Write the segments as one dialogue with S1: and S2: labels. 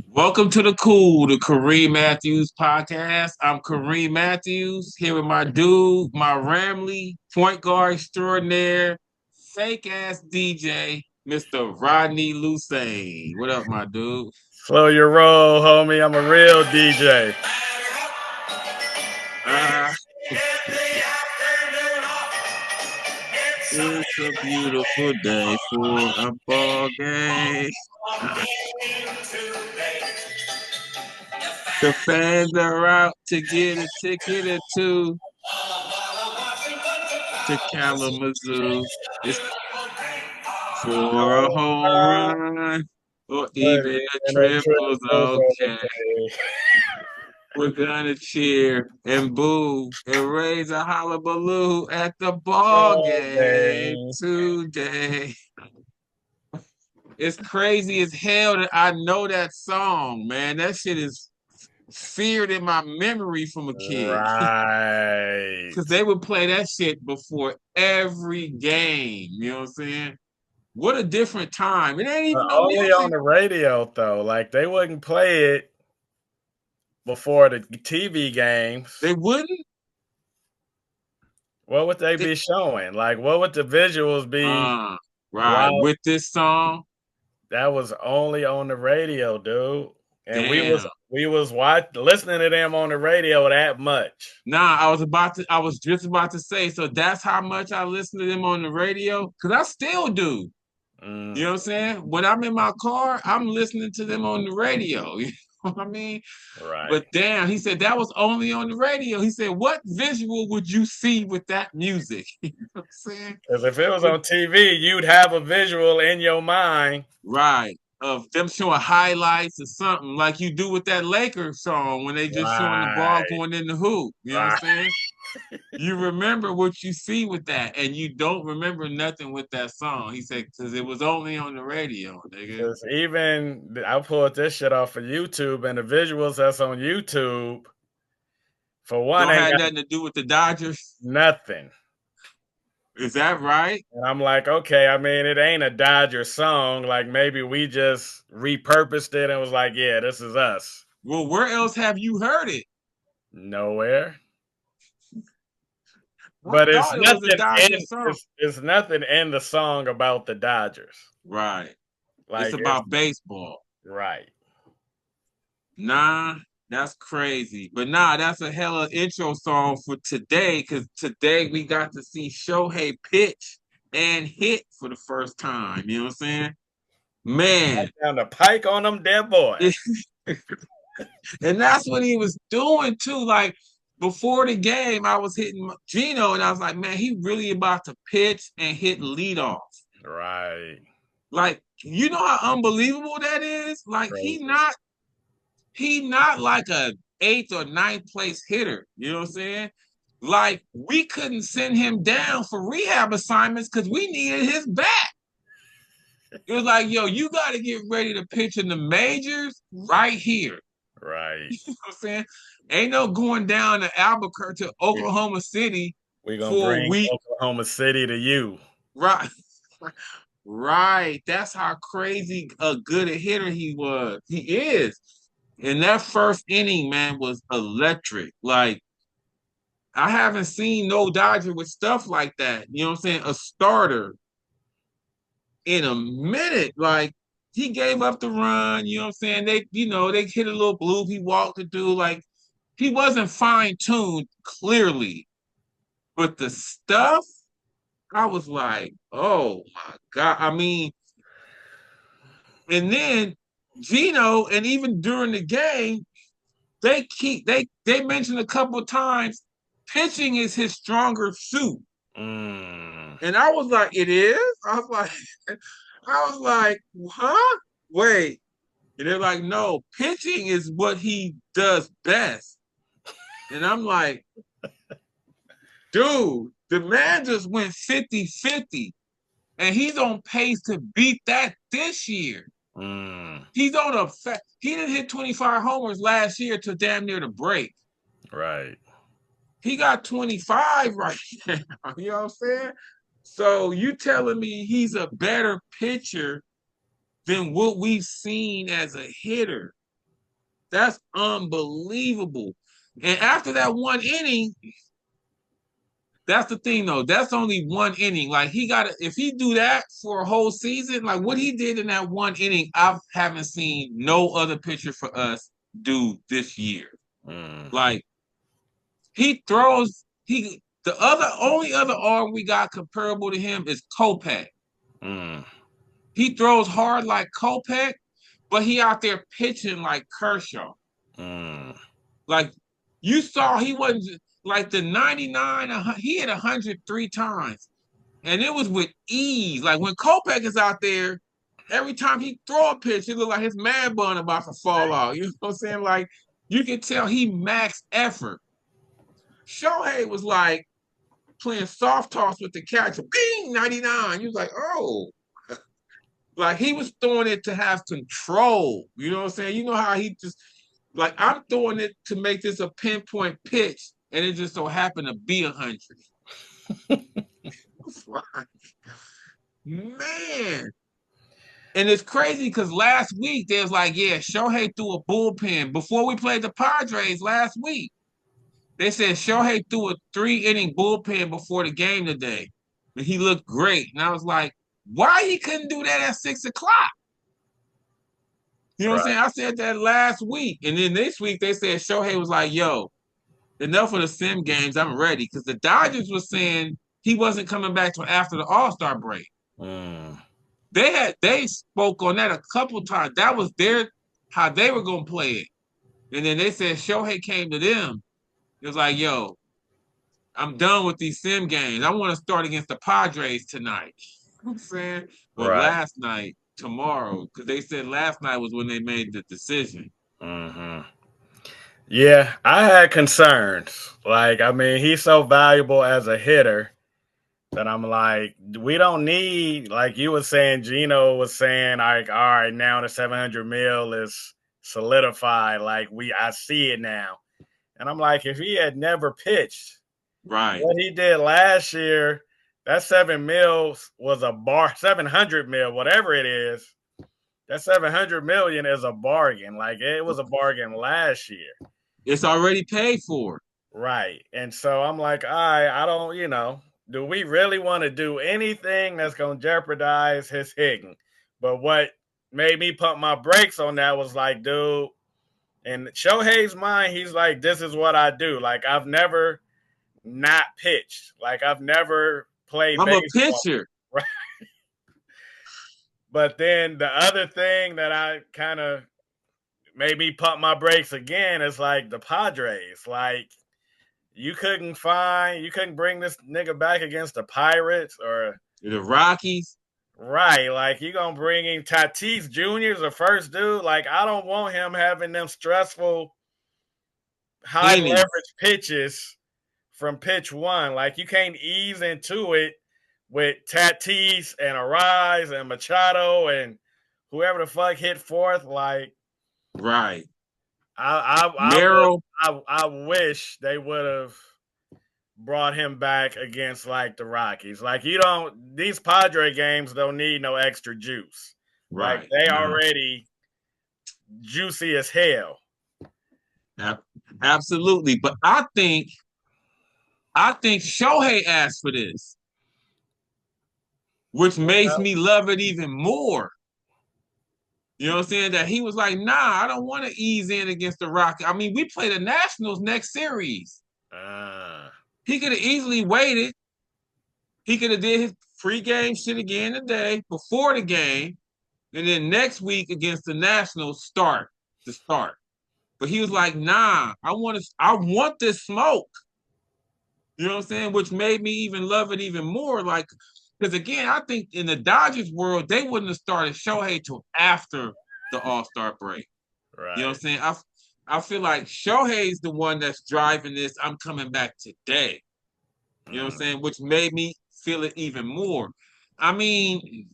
S1: Welcome to the Kool, the Kareem Matthews podcast. I'm Kareem Matthews here with my dude, my Ramley point guard extraordinaire, fake ass DJ, Mr. Rodney Lusian. What up, my dude?
S2: Slow your roll, homie. I'm a real DJ.
S1: Ah, it's a beautiful day for a ball game. The fans are out to get a ticket or two to Kalamazoo. It's for a home run or even a
S2: And a
S1: triple's
S2: triple's
S1: okay.
S2: okay.
S1: We're gonna cheer and boo and raise a hullabaloo at the ball
S2: All
S1: game
S2: day.
S1: today. It's crazy as hell that I know that song, man. That shit is seared in my memory from a kid.
S2: Right.
S1: Because they would play that shit before every game. You know what I'm saying? What a different time. It ain't even
S2: But
S1: no
S2: only on
S1: music.
S2: the radio, though. Like, they wouldn't play it before the TV games.
S1: They wouldn't.
S2: What would they
S1: They,
S2: be showing? Like, what would the visuals be
S1: uh, right.
S2: while
S1: With this song,
S2: that was only on the radio, dude? And we was
S1: damn.
S2: listening to them on the radio that much.
S1: Nah, I was just about to say, so that's how much I listen to them on the radio. Cause I still do. You know
S2: Mm,
S1: what I'm saying? When I'm in my car, I'm listening to them on the radio. You know what I mean?
S2: right.
S1: But damn, he said that was only on the radio. He said, what visual would you see with that music? You know what I'm saying?
S2: Because if it was
S1: It,
S2: on TV, you'd have a visual in your mind.
S1: right. Of them showing highlights or something like you do with that Lakers song when they just showing the ball
S2: Right,
S1: going in the hoop. You know what I'm
S2: right.
S1: saying? You remember what you see with that, and you don't remember nothing with that song. He said, because it was only on the radio, nigga.
S2: Because even I pulled this shit off of YouTube, and the visuals that's on YouTube, for one,
S1: Don't
S2: ain't
S1: have
S2: got
S1: nothing to do with the Dodgers.
S2: nothing.
S1: Is that right?
S2: And I'm like, okay, I mean, it ain't a Dodger song. Like maybe we just repurposed it and was like, yeah, this is us.
S1: Well, where else have you heard it?
S2: Nowhere.
S1: I
S2: But
S1: thought it was a Dodger song.
S2: it's nothing in the song about the Dodgers.
S1: Right. It's
S2: Like it's
S1: about baseball.
S2: right.
S1: Nah, that's crazy. But nah, that's a hella intro song for today because today we got to see Shohei pitch and hit for the first time. You know what I'm saying?
S2: Right
S1: Man.
S2: down the pike on them dead boy.
S1: And that's what he was doing too. Like before the game, I was hitting Gino and I was like, man, he really about to pitch and hit leadoff.
S2: Right.
S1: Like, you know how unbelievable that is? Like
S2: Crazy.
S1: he not like a eighth or ninth place hitter. You know what I'm saying? Like we couldn't send him down for rehab assignments because we needed his back. It was like, yo, you got to get ready to pitch in the majors right here.
S2: Right.
S1: You know what I'm saying? Ain't no going down to Albuquerque to
S2: We
S1: Oklahoma City
S2: we gonna
S1: for a
S2: bring
S1: week.
S2: Oklahoma City to you.
S1: Right. Right. That's how crazy a good a hitter he was. He is. And that first inning, man, was electric. Like, I haven't seen no Dodger with stuff like that. You know what I'm saying? A starter in a minute. Like, he gave up the run. You know what I'm saying? They hit a little bloop. He walked the dude. Like, he wasn't fine tuned, clearly. But the stuff, I was like, oh my God. I mean, and then Gino, and even during the game, they mentioned a couple of times pitching is his stronger suit.
S2: Mm,
S1: And I was like, it is? I was like, I was like, huh? Wait. And they're like, no, pitching is what he does best. And I'm like, dude, the man just went 50-50, and he's on pace to beat that this year.
S2: mm,
S1: He's on he didn't hit 25 homers last year to damn near the break.
S2: right.
S1: He got 25 right now. You know what I'm saying? So you telling me he's a better pitcher than what we've seen as a hitter. That's unbelievable. And after that one inning, that's the thing though. That's only one inning. Like he got to, if he do that for a whole season, like what he did in that one inning, I haven't seen no other pitcher for us do this year.
S2: Mm.
S1: Like he throws, he the other only other arm we got comparable to him is Kopech.
S2: Mm.
S1: He throws hard like Kopech, but he out there pitching like Kershaw.
S2: Mm.
S1: Like you saw, he wasn't like the 99. He hit 103 times, and it was with ease. Like when Kopech is out there, every time he throw a pitch, it look like his man bun about to fall out. You know what I'm saying? Like you can tell he maxed effort. Shohei was like playing soft toss with the catcher. Bing, 99. He was like, oh. Like he was throwing it to have control. You know what I'm saying? You know how he just like I'm throwing it to make this a pinpoint pitch, and it just so happened to be 100. Man. And it's crazy because last week they was like, yeah, Shohei threw a bullpen before we played the Padres last week. They said Shohei threw a 3 inning bullpen before the game today, and he looked great. And I was like, why he couldn't do that at 6 o'clock? You know what I'm
S2: Right.
S1: saying? I said that last week, and then this week they said Shohei was like, yo, enough of the sim games. I'm ready because the Dodgers was saying he wasn't coming back till after the All-Star break.
S2: Mm.
S1: They spoke on that a couple times. That was their how they were gonna play it. And then they said Shohei came to them. It was like, yo, I'm done with these sim games. I want to start against the Padres tonight. You know what I'm saying? Or
S2: Right.
S1: last night, tomorrow. Because they said last night was when they made the decision.
S2: Mm-hmm. Yeah, I had concerns. Like, I mean, he's so valuable as a hitter that I'm like, we don't need, like you were saying, Gino was saying, like, all right, now the 700 mil is solidified. Like, I see it now. And I'm like, if he had never pitched,
S1: Right.
S2: what he did last year, that 7 mil was a 700 mil, whatever it is. That 700 million is a bargain. Like it was a bargain last year.
S1: It's already paid for.
S2: Right. And so I'm like, all right, I don't, do we really want to do anything that's going to jeopardize his hitting? But what made me pump my brakes on that was like, dude, in Shohei's mind, he's like, this is what I do. Like, I've never not pitched. Like, I've never played
S1: I'm a
S2: baseball.
S1: pitcher.
S2: Right. But then the other thing that I kind of made me pump my brakes again is like the Padres. Like, you couldn't bring this nigga back against the Pirates or
S1: The Rockies.
S2: right. Like you gonna bring in Tatis Jr. as the first dude. Like I don't want him having them stressful high
S1: Innings.
S2: leverage pitches from pitch one. Like you can't ease into it with Tatis and Arise and Machado and whoever the fuck hit fourth. Like
S1: Right.
S2: I
S1: Merrill.
S2: I wish they would have brought him back against like the Rockies. Like these Padre games don't need no extra juice. Like
S1: Right.
S2: they
S1: No.
S2: already juicy as hell.
S1: Absolutely. But I think Shohei asked for this, which makes me love it even more. You know what I'm saying? That he was like, nah, I don't want to ease in against the Rockies. I mean, we play the Nationals next series. He could have easily waited. He could have did his pregame shit again today before the game, and then next week against the Nationals start. But he was like, nah, I want this smoke. You know what I'm saying? Which made me even love it even more. Like, because again, I think in the Dodgers world, they wouldn't have started Shohei till after the All-Star break.
S2: Right.
S1: You know what I'm saying? I feel like Shohei's the one that's driving this. I'm coming back today. You know what I'm saying? Which made me feel it even more. I mean,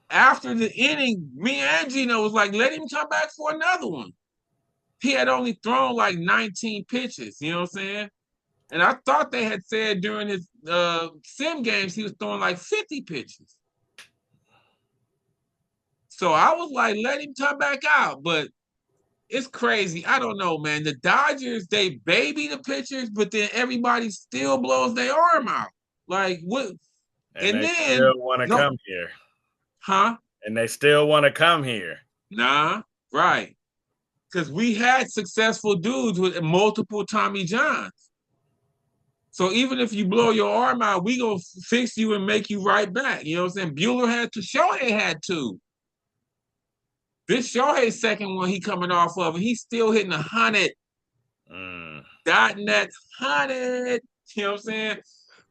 S1: after the inning, me and Gino was like, let him come back for another one. He had only thrown like 19 pitches. You know what I'm saying? And I thought they had said during his sim games he was throwing like 50 pitches. So I was like, let him come back out. But it's crazy. I don't know, man. The Dodgers, they baby the pitchers, but then everybody still blows their arm out. Like what?
S2: And
S1: And
S2: they
S1: then
S2: still want to
S1: no,
S2: come here.
S1: huh?
S2: And they still want to come here.
S1: Nah, right. Because we had successful dudes with multiple Tommy Johns. So even if you blow your arm out, we gonna fix you and make you right back. You know what I'm saying? Bueller had to, Shohei had to. This Shohei's second one he coming off of, and he's still hitting 100,
S2: Mm.
S1: dot net 100. You know what I'm saying?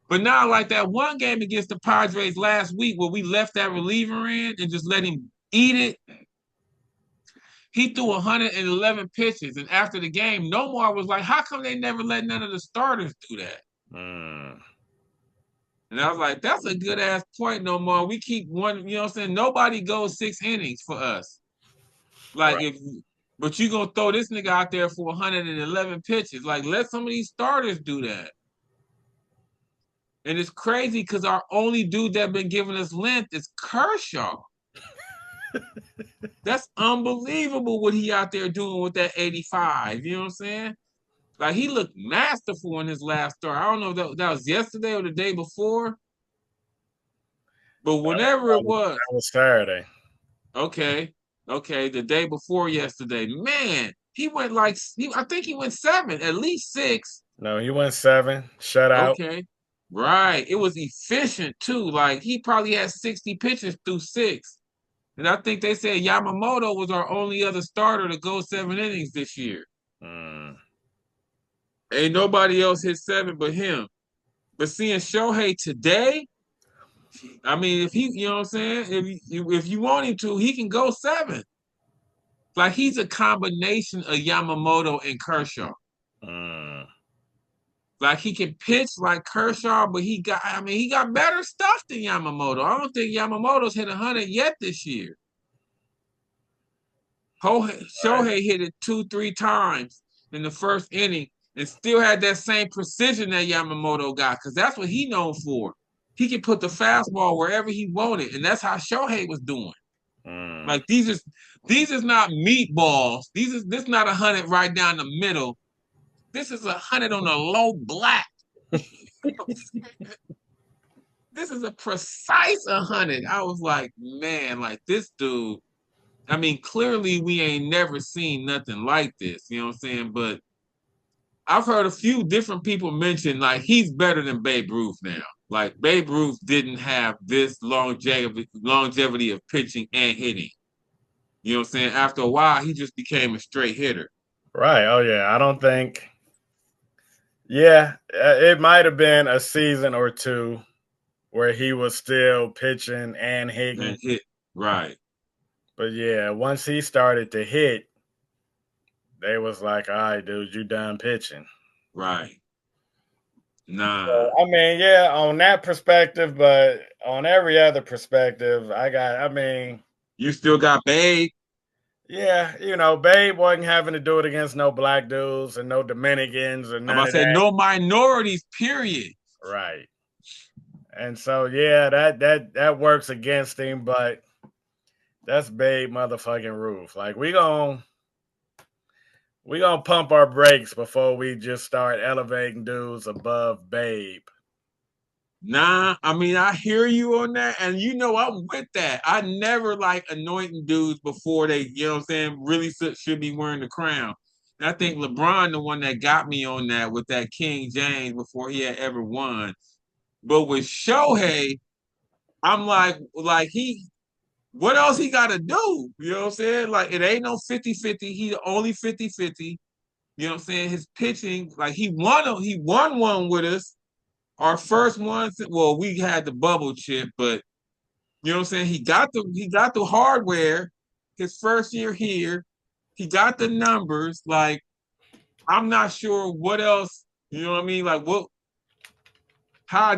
S1: But now, like that one game against the Padres last week where we left that reliever in and just let him eat it, he threw 111 pitches. And after the game, Nomar was like, how come they never let none of the starters do that?
S2: Mm.
S1: And I was like, that's a good ass point, Nomar. We keep one, you know what I'm saying? Nobody goes 6 innings for us. Like,
S2: Right.
S1: if, but you gonna throw this nigga out there for 111 pitches. Like, let some of these starters do that. And it's crazy because our only dude that been giving us length is Kershaw. That's unbelievable what he out there doing with that 85. You know what I'm saying? Like he looked masterful in his last start. I don't know if that was yesterday or the day before, but whenever it was,
S2: That was Saturday.
S1: okay, okay, the day before yesterday, man, he went like I think he went 7, at least 6.
S2: No, he went 7, shutout.
S1: Okay, right. It was efficient too. Like he probably had 60 pitches through 6. And I think they said Yamamoto was our only other starter to go 7 innings this year.
S2: Mm.
S1: Ain't nobody else hit 7 but him. But seeing Shohei today, I mean, if he, you know what I'm saying, if you want him to, he can go 7. Like he's a combination of Yamamoto and Kershaw.
S2: Mm.
S1: Like he can pitch like Kershaw, but I mean, he got better stuff than Yamamoto. I don't think Yamamoto's hit 100 yet this year.
S2: Right.
S1: Shohei hit it 2, 3 times in the first inning and still had that same precision that Yamamoto got because that's what he known for. He can put the fastball wherever he wanted, and that's how Shohei was doing.
S2: Mm.
S1: Like these is not meatballs. This not 100 right down the middle. This is 100 on a low black. This is a precise 100. I was like, man, like this dude. I mean, clearly we ain't never seen nothing like this. You know what I'm saying? But I've heard a few different people mention like he's better than Babe Ruth now. Like Babe Ruth didn't have this longevity of pitching and hitting. You know what I'm saying? After a while, he just became a straight hitter.
S2: Right. Oh yeah. I don't think. Yeah, it might have been a season or two where he was still pitching and
S1: And
S2: hitting.
S1: hit right,
S2: But yeah, once he started to hit, they was like, "All right, dude, you done pitching."
S1: right.
S2: So,
S1: Nah.
S2: I mean, yeah, on that perspective, but on every other perspective, I mean,
S1: You still got Babe.
S2: yeah, Babe wasn't having to do it against no black dudes and no Dominicans or
S1: I'm
S2: none
S1: about to
S2: of
S1: say
S2: that.
S1: no minorities, period.
S2: Right. And so, yeah, that works against him, but that's Babe motherfucking Ruth. Like we gonna pump our brakes before we just start elevating dudes above Babe.
S1: Nah, I mean I hear you on that, and I'm with that. I never like anointing dudes before they, you know what I'm saying, really should be wearing the crown. And I think LeBron, the one that got me on that with that King James before he had ever won. But with Shohei, I'm like he, what else he got to do? You know what I'm saying? Like it ain't no 50-50. He only 50-50. You know what I'm saying? His pitching, like he won one with us. Our first one, well, we had the bubble chip, but you know what I'm saying? He got the hardware his first year here. He got the numbers. Like, I'm not sure what else, you know what I mean? Like how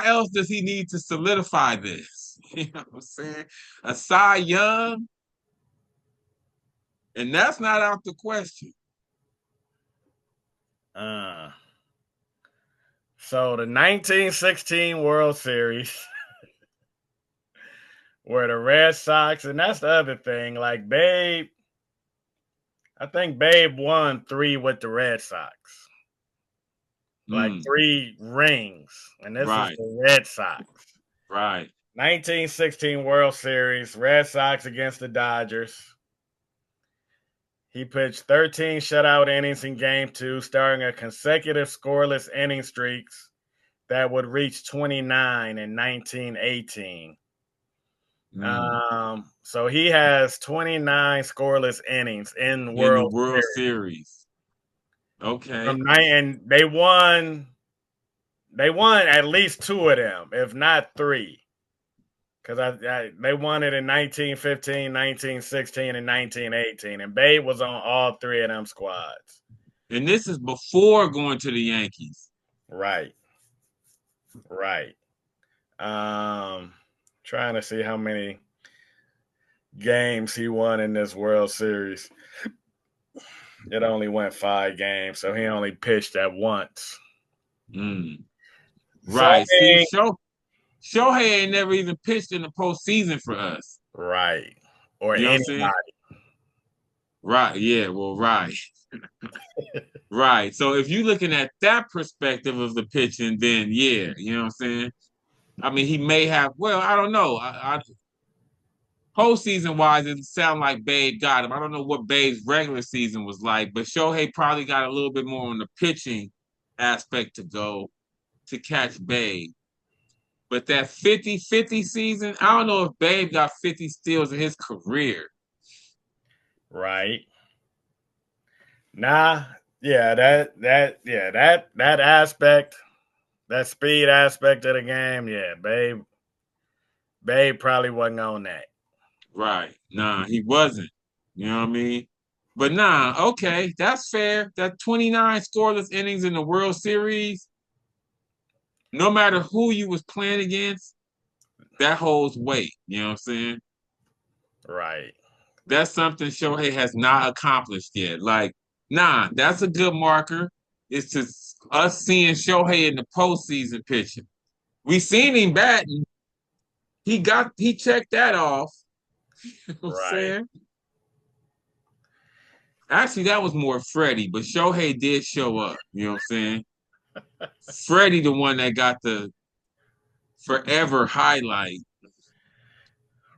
S1: else does he need to solidify this? You know what I'm saying? A Cy Young, and that's not out the question.
S2: Uh, so the 1916 World Series were the Red Sox, and that's the other thing. Like Babe, I think Babe won 3 with the Red Sox, like
S1: Mm,
S2: 3 rings, and this is
S1: right,
S2: the Red Sox.
S1: right.
S2: 1916 World Series, Red Sox against the Dodgers. He pitched 13 shutout innings in Game 2, starting a consecutive scoreless inning streaks that would reach 29 in 1918.
S1: Mm.
S2: So he has 29 scoreless innings in
S1: In the
S2: World
S1: World
S2: Series.
S1: Series. Okay.
S2: From nine, and they won. They won at least 2 of them, if not 3. Because they won it in 1915, 1916, and 1918. And Babe was on all 3 of them squads.
S1: And this is before going to the Yankees.
S2: Right. Right. Trying to see how many games he won in this World Series. It only went 5 games, so he only pitched at once.
S1: Mm.
S2: So I
S1: Right. See,
S2: mean,
S1: Shohei ain't never even pitched in the postseason for us.
S2: right. Or
S1: You know what I'm saying?
S2: anybody.
S1: Right. Yeah. Well, right. Right. So if you're looking at that perspective of the pitching, then yeah, you know what I'm saying? I mean, he may have, well, I don't know. Postseason wise, it sounds like Babe got him. I don't know what Babe's regular season was like, but Shohei probably got a little bit more on the pitching aspect to go to catch Babe. But that 50-50 season, I don't know if Babe got 50 steals in his career.
S2: Right. Nah. Yeah, that aspect, that speed aspect of the game, yeah, Babe probably wasn't on that.
S1: Right. Nah, he wasn't. You know what I mean? But nah, okay, that's fair. That 29 scoreless innings in the World Series, no matter who you was playing against, that holds weight. You know what I'm saying?
S2: Right.
S1: That's something Shohei has not accomplished yet. Like, nah, that's a good marker. It's to us seeing Shohei in the postseason pitching. We seen him batting. He checked that off. You know what I'm
S2: Right.
S1: saying? Actually, that was more Freddie, but Shohei did show up. You know what I'm saying? Freddie, the one that got the forever highlight.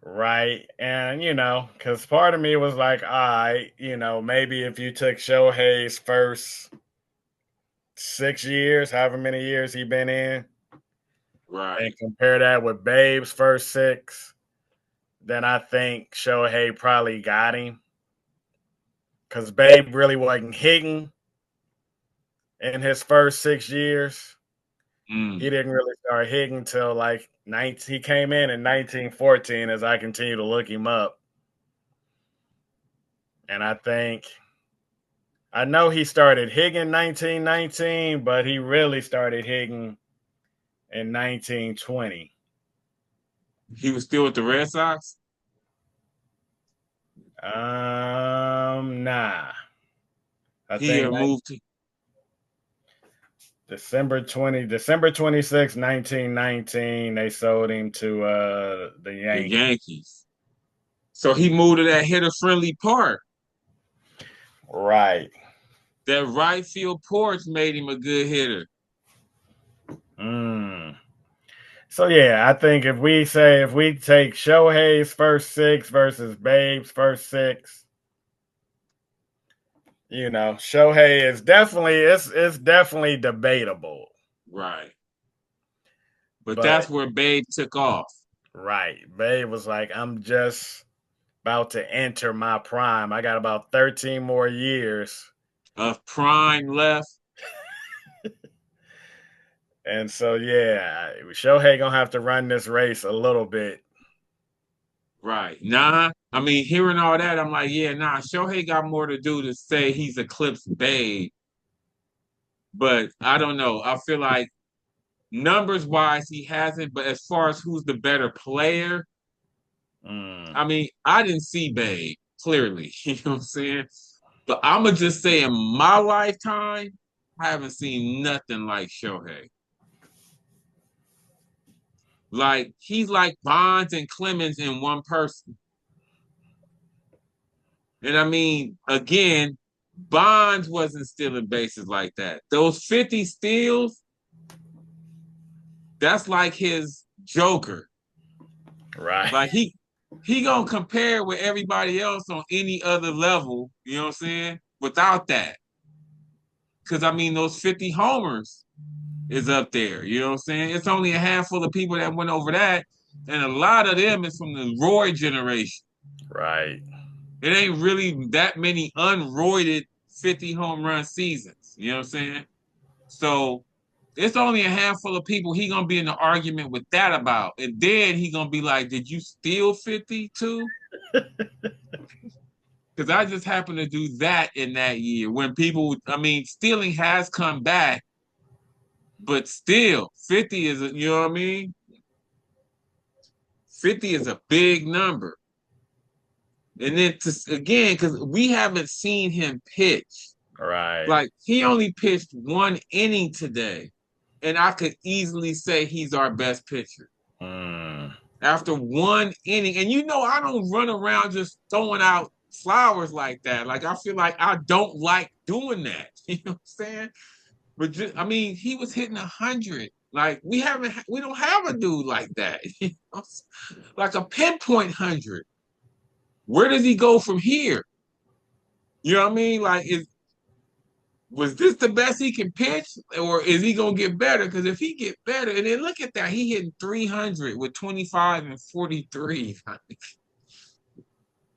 S2: Right. And, because part of me was like, maybe if you took Shohei's first 6 years, however many years he been in, and
S1: Right.
S2: compare that with Babe's first 6, then I think Shohei probably got him. Because Babe really wasn't hitting in his first 6 years. He
S1: Mm.
S2: didn't really start hitting until like he came in 1914 as I continue to look him up. And I know he started hitting 1919, but he really started hitting in 1920.
S1: He was still with the Red Sox?
S2: Nah. I
S1: He
S2: think
S1: moved to
S2: December 26, 1919, they sold him to the
S1: the
S2: Yankees.
S1: Yankees. So he moved to that hitter friendly park.
S2: Right.
S1: That right field porch made him a good hitter.
S2: Mm. So yeah, I think if we take Shohei's first 6 versus Babe's first 6, Shohei is definitely it's definitely debatable.
S1: Right. But
S2: But
S1: that's where Babe took off.
S2: right, Babe was like, I'm just about to enter my prime. I got about 13 more years.
S1: Of prime left.
S2: And so yeah, Shohei gonna have to run this race a little bit.
S1: Right. Nah. I mean, hearing all that, I'm like, yeah, nah, Shohei got more to do to say he's eclipsed Babe. But I don't know. I feel like numbers wise, he hasn't. But as far as who's the better player,
S2: Mm.
S1: I mean, I didn't see Babe clearly. You know what I'm saying? But I'm going to just say in my lifetime, I haven't seen nothing like Shohei. Like he's like Bonds and Clemens in one person. And I mean, again, Bonds wasn't stealing bases like that. Those 50 steals, that's like his Joker.
S2: Right.
S1: Like he gonna compare with everybody else on any other level, you know what I'm saying? Without that. Cause I mean those 50 homers is up there, you know what I'm saying? It's only a handful of people that went over that, and a lot of them is from the Roy generation.
S2: Right.
S1: It ain't really that many unroided 50 home run seasons, you know what I'm saying? So it's only a handful of people he gonna be in the argument with that about. And then he gonna be like, did you steal 50 too? Because I just happened to do that in that year when people, I mean, stealing has come back, but still, 50 is, you know what I mean? 50 is a big number. And then again, because we haven't seen him pitch.
S2: Right.
S1: Like he only pitched one inning today. And I could easily say he's our best pitcher.
S2: Mm.
S1: After one inning. And you know, I don't run around just throwing out flowers like that. Like I feel like I don't like doing that. You know what I'm saying? But just, I mean, he was hitting 100. Like we don't have a dude like that. You know? Like a pinpoint 100. Where does he go from here? You know what I mean? Like was this the best he can pitch, or is he gonna get better? Because if he get better, and then look at that, he hitting 300 with 25 and 43.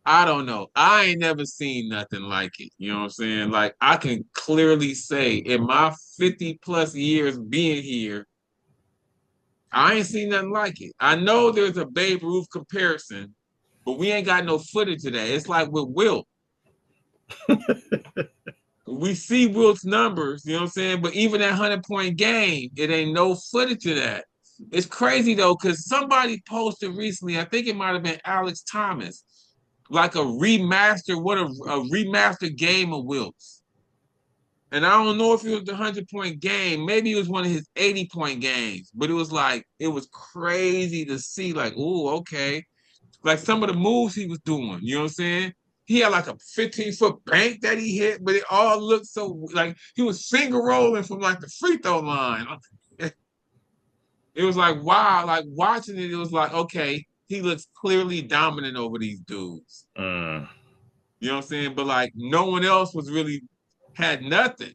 S1: I don't know. I ain't never seen nothing like it. You know what I'm saying? Like I can clearly say in my 50 plus years being here, I ain't seen nothing like it. I know there's a Babe Ruth comparison, but we ain't got no footage of that. It's like with Wilt. We see Wilt's numbers, you know what I'm saying? But even that 100-point game, it ain't no footage of that. It's crazy though, because somebody posted recently, I think it might have been Alex Thomas, like a remaster, a remastered game of Wilt's. And I don't know if it was the 100-point game. Maybe it was one of his 80-point games, but it was like, it was crazy to see, like, oh, okay. Like some of the moves he was doing, you know what I'm saying? He had like a 15-foot bank that he hit, but it all looked so like he was finger rolling from like the free throw line. It was like, wow, like watching it, it was like, okay, he looks clearly dominant over these dudes.
S2: Mm.
S1: You know what I'm saying? But like no one else was really had nothing.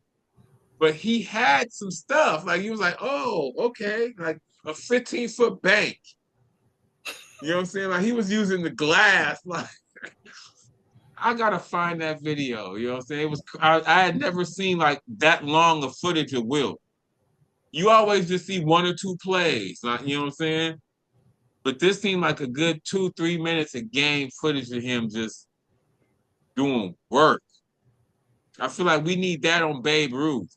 S1: But he had some stuff. Like he was like, oh, okay, like a 15-foot bank. You know what I'm saying? Like he was using the glass. Like I gotta find that video. You know what I'm saying? It was I had never seen like that long of footage of Will. You always just see one or two plays, like, you know what I'm saying? But this seemed like a good 2, 3 minutes of game footage of him just doing work. I feel like we need that on Babe Ruth.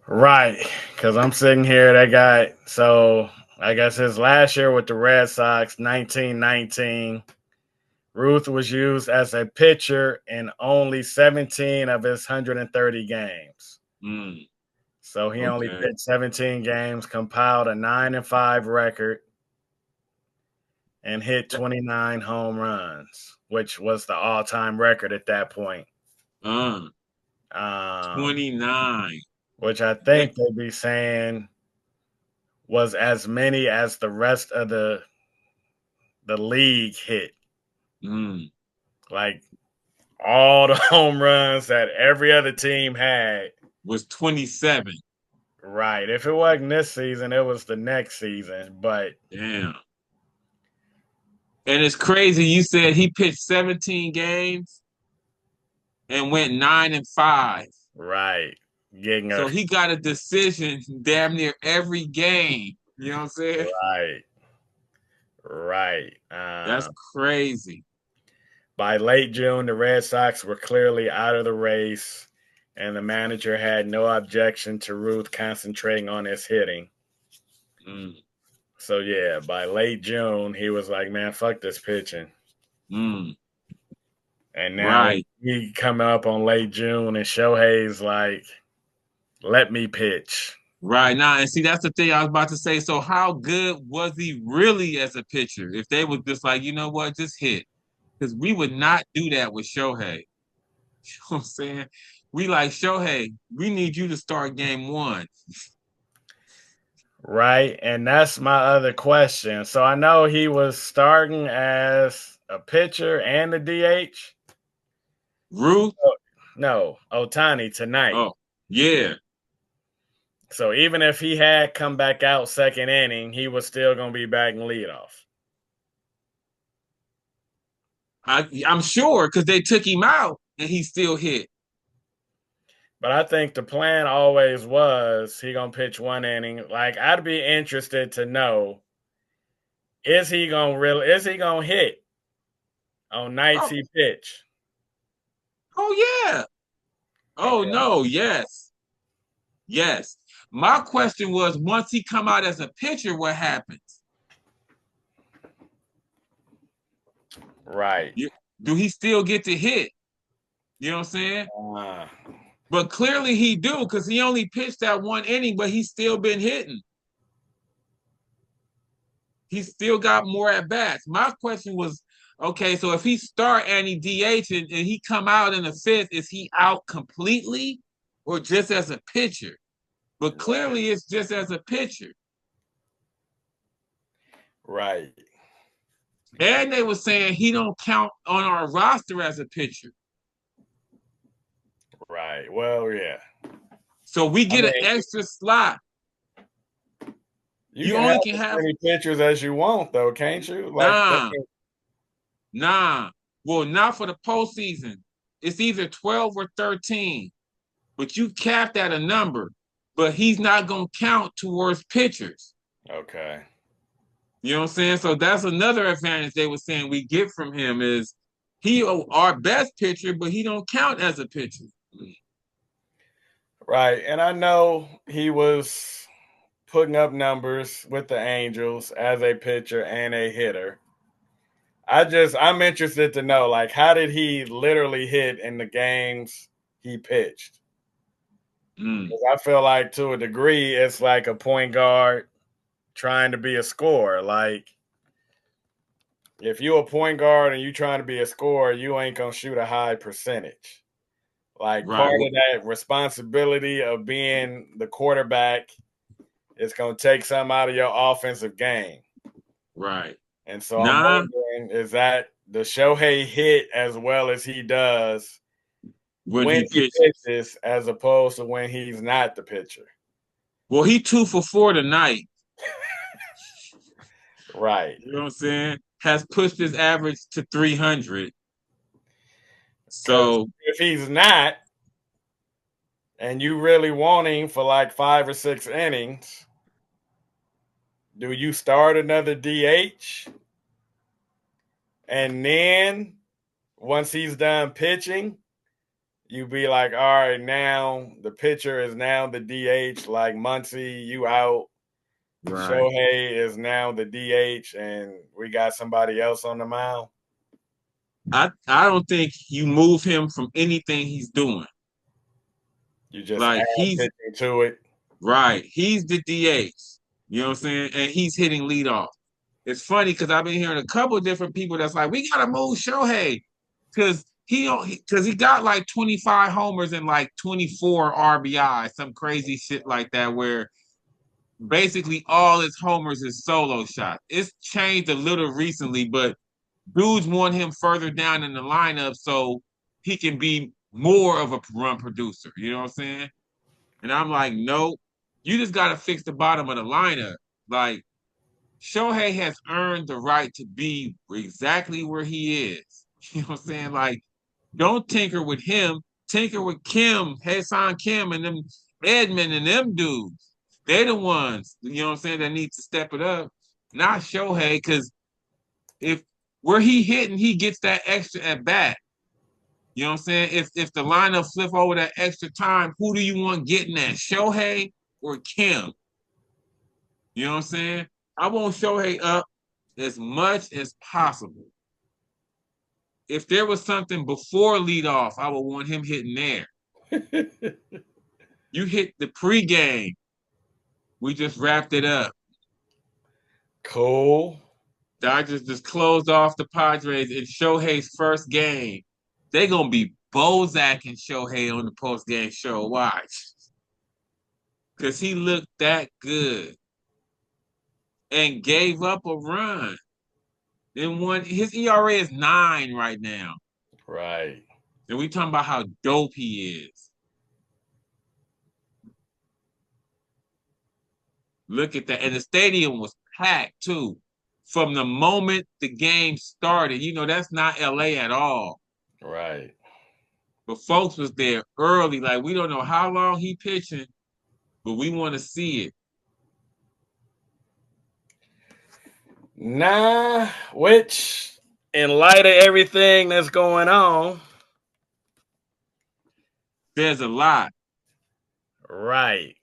S2: Right. Because I'm sitting here, that guy. So I guess his last year with the Red Sox, 1919, Ruth was used as a pitcher in only 17 of his 130 games.
S1: Mm,
S2: So he only
S1: okay.
S2: pitched 17 games, compiled a 9-5 record, and hit 29 home runs, which was the all-time record at that point.
S1: Uh,
S2: Um,
S1: 29.
S2: which I think they'd be saying was as many as the rest of the league hit.
S1: Mm.
S2: Like all the home runs that every other team had.
S1: Was 27.
S2: Right. If it wasn't this season, it was the next season. But
S1: Damn. And it's crazy. You said he pitched 17 games and went 9-5.
S2: right. Getting a
S1: So he got a decision damn near every game. You know what I'm saying?
S2: right. Right.
S1: That's crazy.
S2: By late June, the Red Sox were clearly out of the race, and the manager had no objection to Ruth concentrating on his hitting.
S1: Mm.
S2: So, yeah, by late June, he was like, man, fuck this pitching.
S1: Mm.
S2: And now
S1: Right.
S2: he coming up on late June, and Shohei's like, let me pitch.
S1: Right now, and see, that's the thing I was about to say. So, how good was he really as a pitcher? If they was just like, you know what, just hit, because we would not do that with Shohei. You know what I'm saying? We like Shohei. We need you to start game one.
S2: Right. And that's my other question. So I know he was starting as a pitcher and a DH.
S1: Ruth.
S2: No, Ohtani tonight.
S1: Oh, yeah.
S2: So even if he had come back out second inning, he was still going to be back in leadoff.
S1: I'm sure because they took him out and he still hit.
S2: But I think the plan always was he gonna pitch one inning. Like I'd be interested to know is he gonna hit on nights
S1: Oh,
S2: he pitch?
S1: oh yeah. Oh
S2: Okay.
S1: no, yes. Yes. My question was once he come out as a pitcher, what happens?
S2: Right.
S1: You, do he still get to hit? You know what I'm saying?
S2: Uh,
S1: But clearly he do because he only pitched that one inning, but he's still been hitting. He's still got more at bats. My question was, okay, so if he start and he DH and he come out in the fifth, is he out completely or just as a pitcher? But
S2: right.
S1: clearly it's just as a pitcher.
S2: Right.
S1: And they were saying he don't count on our roster as a pitcher.
S2: Right. Well, yeah.
S1: So we
S2: I
S1: get an
S2: mean,
S1: extra slot.
S2: you
S1: You
S2: can have
S1: only can
S2: as
S1: have
S2: many pitchers as you want, though, can't you? Like they
S1: nah, nah. Well, not for the postseason. It's either 12 or 13. But you capped at a number, but he's not gonna count towards pitchers.
S2: okay.
S1: You know what I'm saying? So that's another advantage they were saying we get from him is he our best pitcher, but he don't count as a pitcher.
S2: Right. And I know he was putting up numbers with the Angels as a pitcher and a hitter. I'm interested to know like how did he literally hit in the games he pitched?
S1: Mm,
S2: Because I feel like to a degree it's like a point guard trying to be a scorer. Like if you a point guard and you trying to be a scorer, you ain't gonna shoot a high percentage. Like part
S1: right,
S2: of that responsibility of being the quarterback is gonna take some out of your offensive game.
S1: right.
S2: And so I'm
S1: Nah,
S2: wondering, is that the Shohei hit as well as he does
S1: when
S2: when
S1: he
S2: he
S1: pitches.
S2: pitches as opposed to when he's not the pitcher?
S1: Well, he 2 for 4 tonight.
S2: Right.
S1: You know what I'm saying? Has pushed his average to 300.
S2: Because
S1: So
S2: if he's not, and you really want him for like 5 or 6 innings, do you start another DH? And then once he's done pitching, you be like, all right, now the pitcher is now the DH, like Muncie, you out.
S1: right.
S2: Shohei is now the DH, and we got somebody else on the mound.
S1: I don't think you move him from anything he's doing.
S2: You just
S1: Like
S2: add
S1: he's
S2: pitching to it.
S1: right. He's the DH. You know what I'm saying? And he's hitting leadoff. It's funny because I've been hearing a couple of different people that's like, we gotta move Shohei because he got like 25 homers and like 24 RBI, some crazy shit like that, where basically all his homers is solo shot. It's changed a little recently, but dudes want him further down in the lineup so he can be more of a run producer. You know what I'm saying? And I'm like, nope. You just got to fix the bottom of the lineup. Like, Shohei has earned the right to be exactly where he is. You know what I'm saying? Like, don't tinker with him. Tinker with Kim, Hasan Kim, and them Edmund and them dudes. They the ones, you know what I'm saying, that need to step it up. Not Shohei, because if where he hitting, he gets that extra at bat. You know what I'm saying? If the lineup flip over that extra time, who do you want getting that? Shohei or Kim? You know what I'm saying? I want Shohei up as much as possible. If there was something before leadoff, I would want him hitting there. You hit the pregame. We just wrapped it up.
S2: Cool.
S1: Dodgers just closed off the Padres in Shohei's first game. They gonna be Bozak and Shohei on the post game show. Watch, cause he looked that good and gave up a run. Then one, his ERA is 9 right now,
S2: Right.
S1: and we talking about how dope he is. Look at that, and the stadium was packed too. From the moment the game started, that's not LA at all.
S2: Right.
S1: But folks was there early. Like we don't know how long he pitching, but we want to see it.
S2: Nah, which in light of everything that's going on,
S1: There's a lot.
S2: right?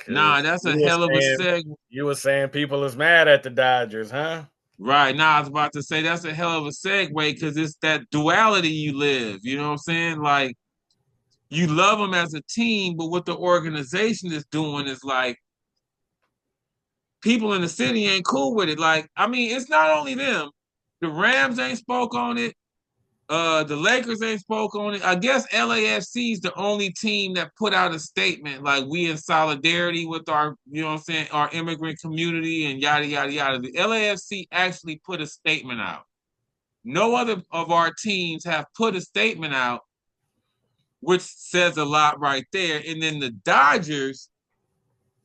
S1: Nah,
S2: Because
S1: that's a hell of a segue.
S2: you were saying people is mad at the Dodgers, huh?
S1: Right now, I was about to say that's a hell of a segue because it's that duality you live. You know what I'm saying? Like you love them as a team, but what the organization is doing is like people in the city ain't cool with it. Like, I mean, it's not only them. The Rams ain't spoke on it. The Lakers ain't spoke on it. I guess LAFC is the only team that put out a statement like we in solidarity with our, our immigrant community and yada yada yada. The LAFC actually put a statement out. No other of our teams have put a statement out, which says a lot right there. And then the Dodgers,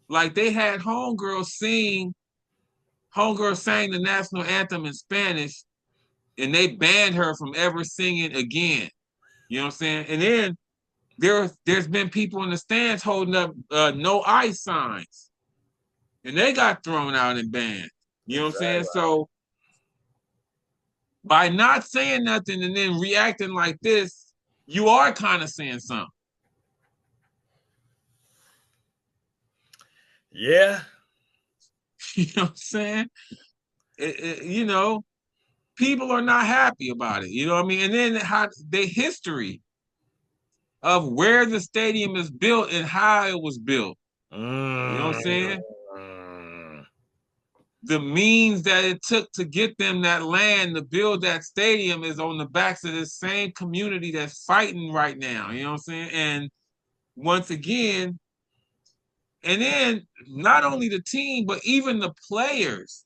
S1: like they had homegirl sang the national anthem in Spanish, and they banned her from ever singing again. You know what I'm saying? And then there's been people in the stands holding up no ice signs, and they got thrown out and banned. You know what I'm saying?
S2: Exactly.
S1: So by not saying nothing and then reacting like this, you are kind of saying something.
S2: Yeah.
S1: You know what I'm saying? People are not happy about it. You know what I mean? And then how the history of where the stadium is built and how it was built. You know what I'm saying?
S2: Mm.
S1: The means that it took to get them that land to build that stadium is on the backs of this same community that's fighting right now. You know what I'm saying? And once again, and then not only the team, but even the players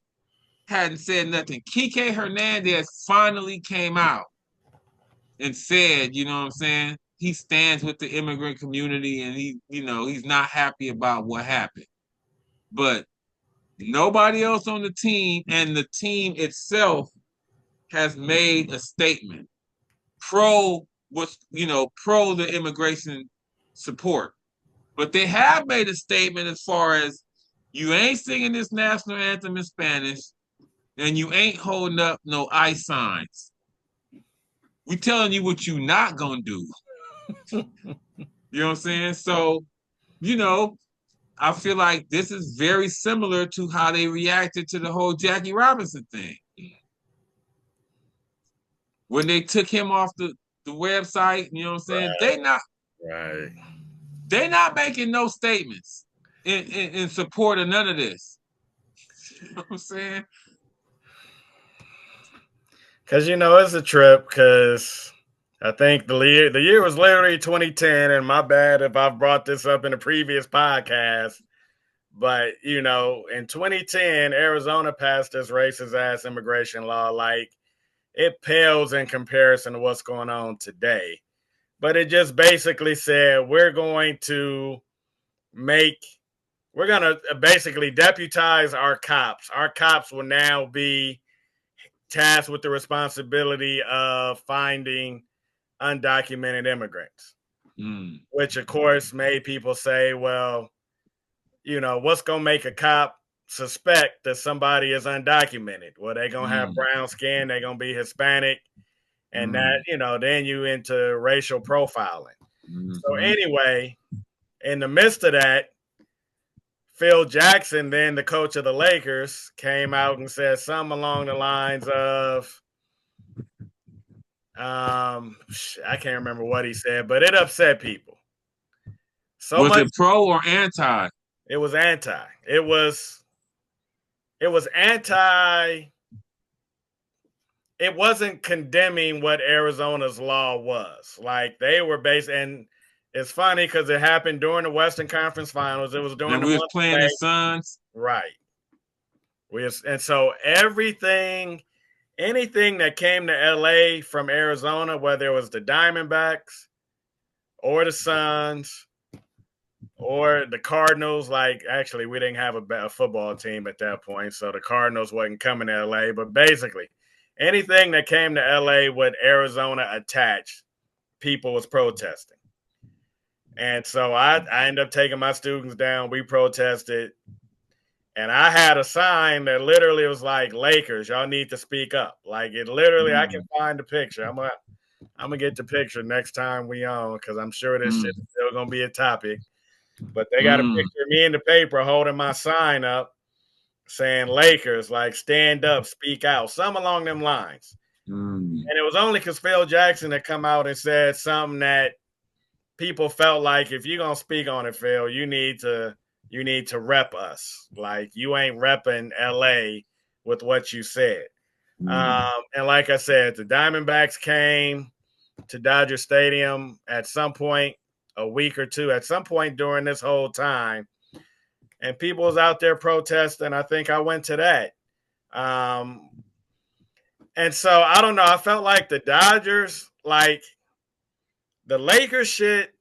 S1: hadn't said nothing. Kike Hernandez finally came out and said, you know what I'm saying? He stands with the immigrant community and he's not happy about what happened. But nobody else on the team and the team itself has made a statement pro the immigration support. But they have made a statement as far as you ain't singing this national anthem in Spanish and you ain't holding up no ice signs. We telling you what you not gonna do. You know what I'm saying? So, you know, I feel like this is very similar to how they reacted to the whole Jackie Robinson thing. When they took him off the website, you know what I'm saying?
S2: Right.
S1: They not making no statements in support of none of this. You know what I'm saying?
S2: Because it's a trip. Because I think the year was literally 2010, and my bad if I've brought this up in a previous podcast. But in 2010, Arizona passed this racist ass immigration law. Like it pales in comparison to what's going on today. But it just basically said we're going to basically deputize our cops. Our cops will now be tasked with the responsibility of finding undocumented immigrants, which of course made people say, well, what's going to make a cop suspect that somebody is undocumented? Well, they're going to have brown skin, they're going to be Hispanic, and that, then you into racial profiling. So anyway, in the midst of that, Phil Jackson, then the coach of the Lakers, came out and said something along the lines of, I can't remember what he said, but it upset people.
S1: Was it pro or anti?
S2: It was anti. It was anti. It wasn't condemning what Arizona's law was. Like they were based, and it's funny because it happened during the Western Conference Finals. It was during
S1: And
S2: the
S1: we was
S2: one
S1: playing the
S2: play,
S1: Suns.
S2: right? And so anything that came to LA from Arizona, whether it was the Diamondbacks or the Suns or the Cardinals, like actually we didn't have a football team at that point, so the Cardinals wasn't coming to LA. But basically, anything that came to LA with Arizona attached, people was protesting. And so I ended up taking my students down. We protested. And I had a sign that literally was like, Lakers, y'all need to speak up. Like it literally, I can
S1: Mm,
S2: find the picture. I'm gonna get the picture next time we on because I'm sure this shit
S1: mm,
S2: is still gonna be a topic. But they got a
S1: mm,
S2: picture of me in the paper holding my sign up saying Lakers, like stand up, speak out, some along them lines.
S1: mm.
S2: And it was only because Phil Jackson had come out and said something that people felt like if you're gonna speak on it, Phil, you need to rep us. Like you ain't repping LA with what you said.
S1: Mm.
S2: And like I said, the Diamondbacks came to Dodger Stadium at some point, a week or two, at some point during this whole time, and people was out there protesting. I think I went to that. Um, and so I don't know. I felt like the Dodgers, like the Lakers shit,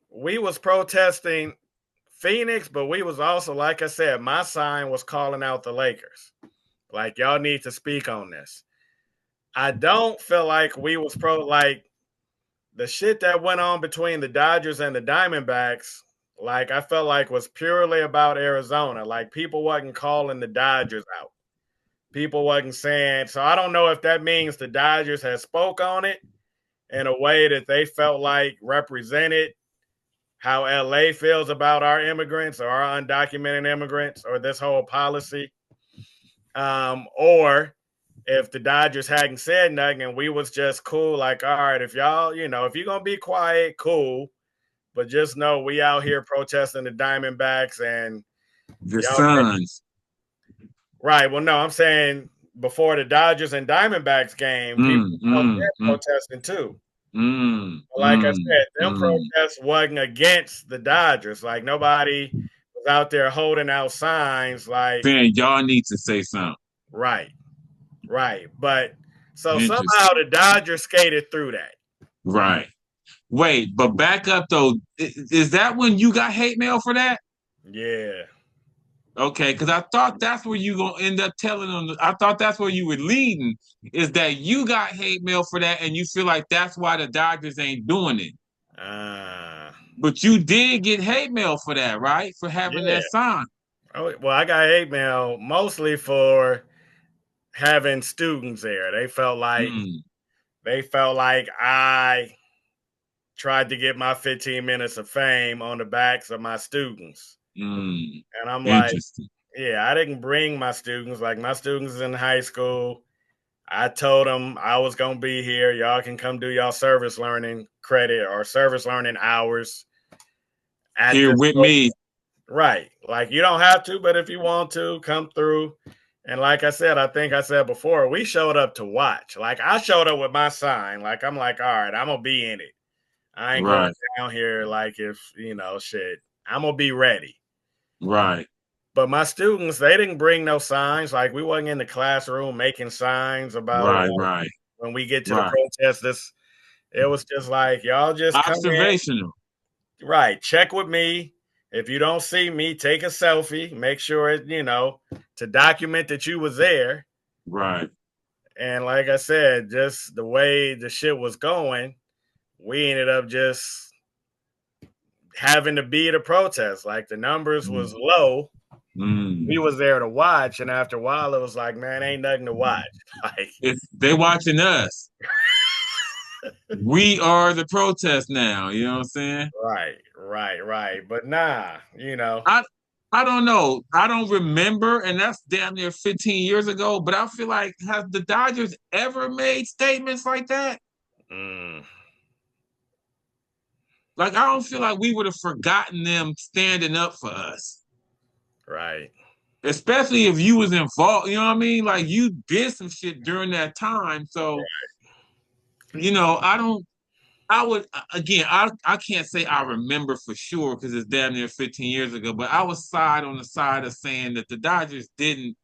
S2: we was protesting Phoenix, but we was also, like I said, my sign was calling out the Lakers. Like y'all need to speak on this. I don't feel like we was like the shit that went on between the Dodgers and the Diamondbacks. Like I felt like was purely about Arizona. Like people wasn't calling the Dodgers out. People wasn't saying. So I don't know if that means the Dodgers had spoke on it in a way that they felt like represented how LA feels about our immigrants or our undocumented immigrants or this whole policy. Or if the Dodgers hadn't said nothing and we was just cool, like, all right, if y'all, if you're gonna be quiet, cool. But just know we out here protesting the Diamondbacks and
S1: The
S2: y'all
S1: Suns.
S2: right. Well, no, I'm saying before the Dodgers and Diamondbacks game, people
S1: Mm,
S2: out
S1: mm,
S2: there
S1: mm,
S2: protesting too.
S1: mm,
S2: Like I
S1: mm,
S2: said, them
S1: mm.
S2: protests wasn't against the Dodgers. Like nobody was out there holding out signs like
S1: Saying y'all need to say something.
S2: right, right. But so somehow
S1: Interesting.
S2: the Dodgers skated through that.
S1: Right. Wait, but back up though. Is that when you got hate mail for that?
S2: Yeah.
S1: Okay, because I thought that's where you gonna end up telling them. I thought that's where you were leading. Is that you got hate mail for that, and you feel like that's why the Dodgers ain't doing it.
S2: Uh
S1: But you did get hate mail for that, right? For having
S2: yeah.
S1: that sign.
S2: Oh, well, I got hate mail mostly for having students there.
S1: Mm,
S2: They felt like I tried to get my 15 minutes of fame on the backs of my students.
S1: mm.
S2: And I'm like,
S1: Interesting.
S2: yeah, I didn't bring my students. Like my students in high school, I told them I was gonna be here. Y'all can come do y'all service learning credit or service learning hours at
S1: Here
S2: this
S1: with
S2: location.
S1: me.
S2: Right. Like you don't have to, but if you want to, come through. And like I said, I think I said before, we showed up to watch. Like I showed up with my sign. Like I'm like, all right, I'm gonna be in it. I ain't going
S1: Right,
S2: down here like if shit. I'm gonna be ready.
S1: right,
S2: But my students, they didn't bring no signs. Like we wasn't in the classroom making signs about
S1: right,
S2: like,
S1: right,
S2: when we get to the
S1: right.
S2: protest. It was just like y'all just come
S1: Observational.
S2: in, right? Check with me. If you don't see me, take a selfie. Make sure to document that you was there.
S1: Right.
S2: And like I said, just the way the shit was going, we ended up just having to be at a protest. Like the numbers
S1: Mm,
S2: was low. We
S1: mm.
S2: was there to watch, and after a while, it was like, man, ain't nothing to watch. Like,
S1: If they watching us, we are the protest now. You know what I'm saying?
S2: right, right, right. But nah,
S1: I I don't know. I don't remember, and that's damn near 15 years ago. But I feel like has the Dodgers ever made statements like that?
S2: mm,
S1: Like I don't feel like we would have forgotten them standing up for us.
S2: Right.
S1: Especially if you was involved, you know what I mean? Like you did some shit during that time. So, I don't I would again, I can't say I remember for sure because it's damn near 15 years ago, but I was side on the side of saying that the Dodgers didn't.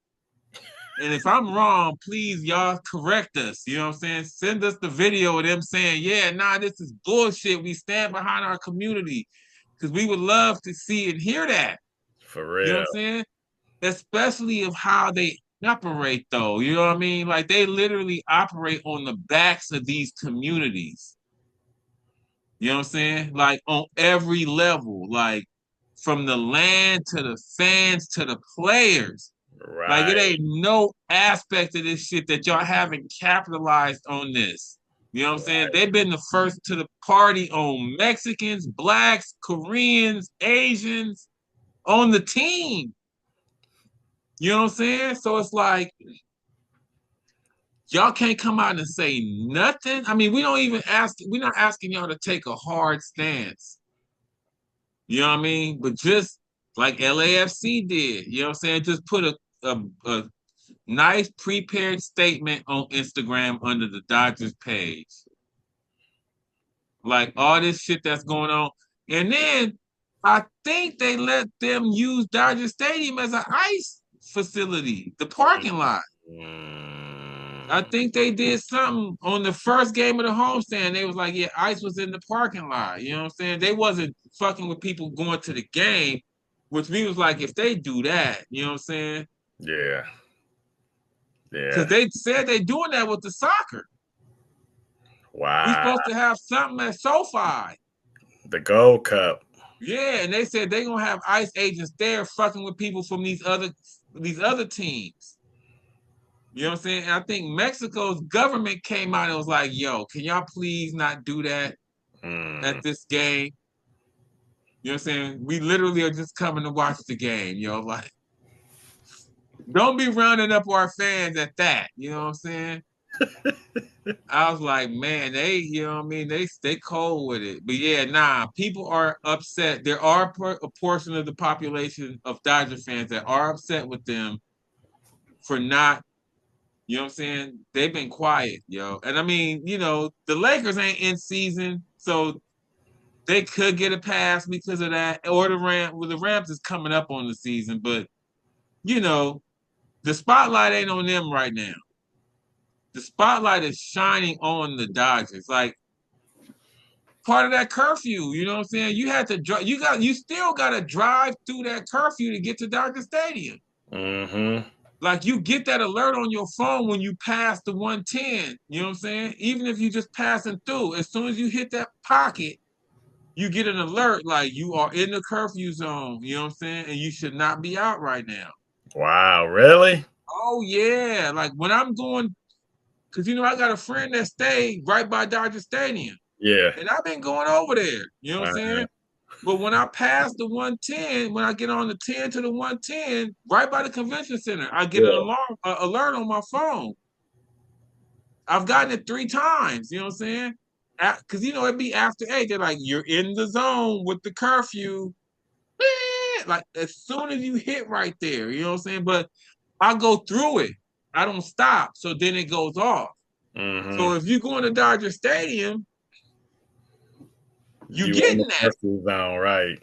S1: And if I'm wrong, please y'all correct us. You know what I'm saying? Send us the video of them saying, yeah, nah, this is bullshit. We stand behind our community. Because we would love to see and hear that.
S2: For
S1: You know what
S2: real.
S1: I'm saying? Especially of how they operate though. You know what I mean? Like they literally operate on the backs of these communities. You know what I'm saying? Like on every level, like from the land to the fans to the players. Like it
S2: Right.
S1: ain't no aspect of this shit that y'all haven't capitalized on this. You know what I'm saying?
S2: Right.
S1: They've been the first to the party on Mexicans, blacks, Koreans, Asians on the team. You know what I'm saying? So it's like y'all can't come out and say nothing. I mean, we're not asking y'all to take a hard stance. You know what I mean? But just like LAFC did, you know what I'm saying? Just put a nice prepared statement on Instagram under the Dodgers page. Like all this shit that's going on. And then I think they let them use Dodger Stadium as an ice facility, the parking lot. I
S2: Mm.
S1: think they did something on the first game of the homestand. They was like, yeah, ice was in the parking lot. You know what I'm saying? They wasn't fucking with people going to the game, which me was like, if they do that, you know what I'm saying?
S2: Yeah.
S1: Because
S2: Yeah.
S1: they said they doing that with the soccer. We
S2: Wow.
S1: supposed to have something at SoFi.
S2: The Gold Cup.
S1: Yeah, and they said they gonna have ICE agents there fucking with people from these other teams. You know what I'm saying? And I think Mexico's government came out and was like, yo, can y'all please not do that at
S2: Mm.
S1: this game? You know what I'm saying? We literally are just coming to watch the game, like don't be rounding up our fans at that. You know what I'm saying? I was like, man, you know what I mean? They stay cold with it. But yeah, nah, people are upset. There are a portion of the population of Dodger fans that are upset with them for not, you know what I'm saying? They've been quiet, yo. And I mean, the Lakers ain't in season, so they could get a pass because of that. Or the Rams is coming up on the season, but you know, the spotlight ain't on them right now. The spotlight is shining on the Dodgers. Like part of that curfew. You know what I'm saying? You had to drive. You still got to drive through that curfew to get to Dodger Stadium.
S2: Mm-hmm.
S1: Like you get that alert on your phone when you pass the 110. You know what I'm saying? Even if you just passing through, as soon as you hit that pocket, you get an alert like you are in the curfew zone. You know what I'm saying? And you should not be out right now.
S2: Wow. Really?
S1: Oh yeah, like when I'm going, because I got a friend that stayed right by Dodger Stadium,
S2: Yeah.
S1: and I've been going over there. You know what I'm
S2: Uh-huh.
S1: saying? But when I pass the 110, when I get on the 10 to the 110, right by the convention center, I get an
S2: Yeah.
S1: alarm alert on my phone. I've gotten it 3 times, you know what I'm saying? Because it'd be after 8. They're like, you're in the zone with the curfew. Like as soon as you hit right there, you know what I'm saying? But I go through it. I don't stop. So then it goes off.
S2: Mm-hmm.
S1: So if you go into Dodger Stadium, you
S2: You in the
S1: getting that.
S2: curfew zone, right?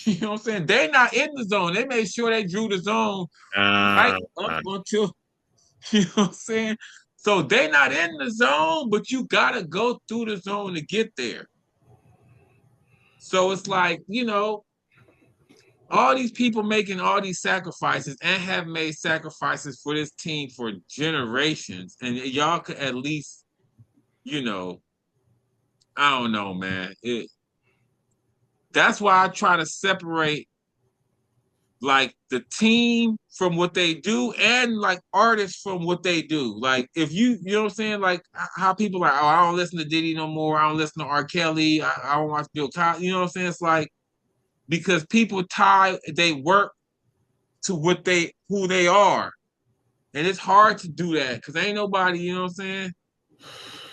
S1: You know what I'm saying? They not in the zone. They made sure they drew the zone right
S2: Uh,
S1: up until you know what I'm saying. So they not in the zone, but you gotta go through the zone to get there. So it's like all these people making all these sacrifices and have made sacrifices for this team for generations, and y'all could at least, you know, I don't know, man. That's why I try to separate like the team from what they do and like artists from what they do. Like if you know what I'm saying, like how people are like, oh, I don't listen to Diddy no more. I don't listen to R. Kelly. I don't watch Bill Cosby. You know what I'm saying? It's like because people tie they work to who they are. And it's hard to do that because ain't nobody, you know what I'm saying?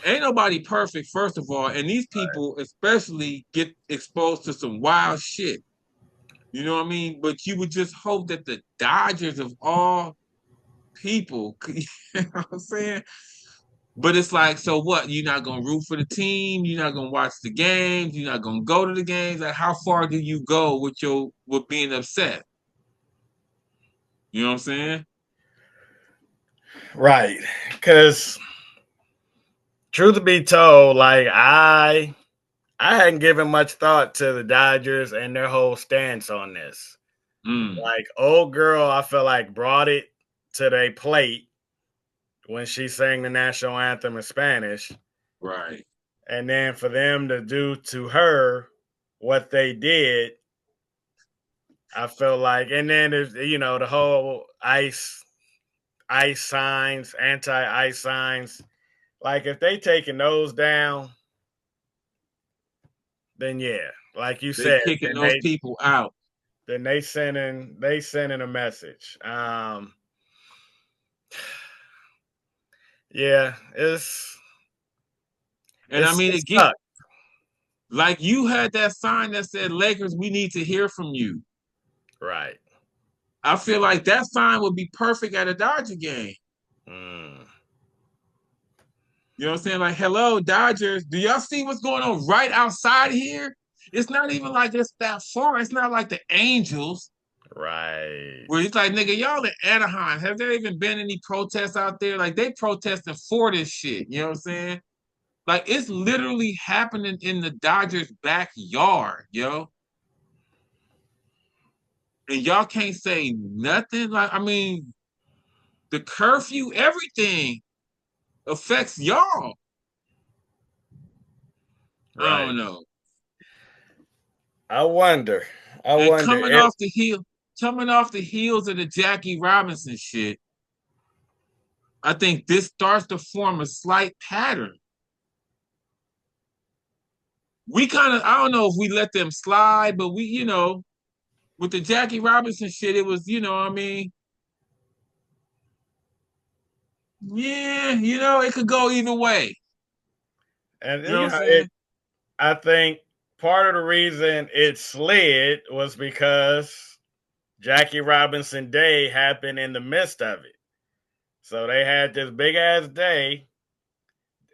S1: Ain't nobody perfect, first of all. And these people especially get exposed to some wild shit. You know what I mean? But you would just hope that the Dodgers of all people, you know what I'm saying? But it's like, so what? You're not gonna root for the team. You're not gonna watch the games. You're not gonna go to the games. Like, how far do you go with being upset? You know what I'm saying?
S2: Right. Because truth to be told, like I hadn't given much thought to the Dodgers and their whole stance on this.
S1: Mm,
S2: Like old girl, I feel like brought it to their plate when she sang the national anthem in Spanish.
S1: right.
S2: And then for them to do to her what they did, I feel like, and then there's the whole ice signs, anti ice signs. Like if they taking those down, then yeah, like you
S1: They
S2: said,
S1: kicking those people out.
S2: then they sending a message. Yeah,
S1: And I mean,
S2: it
S1: again,
S2: sucks.
S1: like you had that sign that said, Lakers, we need to hear from you.
S2: Right.
S1: I feel like that sign would be perfect at a Dodger game.
S2: Mm,
S1: You know what I'm saying? Like, hello, Dodgers. Do y'all see what's going on right outside here? It's not even like it's that far. It's not like the Angels,
S2: right.
S1: where it's like, nigga, y'all in Anaheim. Have there even been any protests out there? Like, they protesting for this shit. You know what I'm saying? Like, it's literally happening in the Dodgers' backyard, yo. And y'all can't say nothing. Like, I mean, the curfew, everything affects y'all. I
S2: Right.
S1: don't know.
S2: I wonder. I
S1: And
S2: wonder if
S1: coming off the heels of the Jackie Robinson shit, I think this starts to form a slight pattern. We kind of, I don't know if we let them slide, but we, with the Jackie Robinson shit, it was, I mean, yeah, it could go either way.
S2: and
S1: You know what I'm
S2: it
S1: saying?
S2: I think part of the reason it slid was because Jackie Robinson Day happened in the midst of it. So they had this big ass day,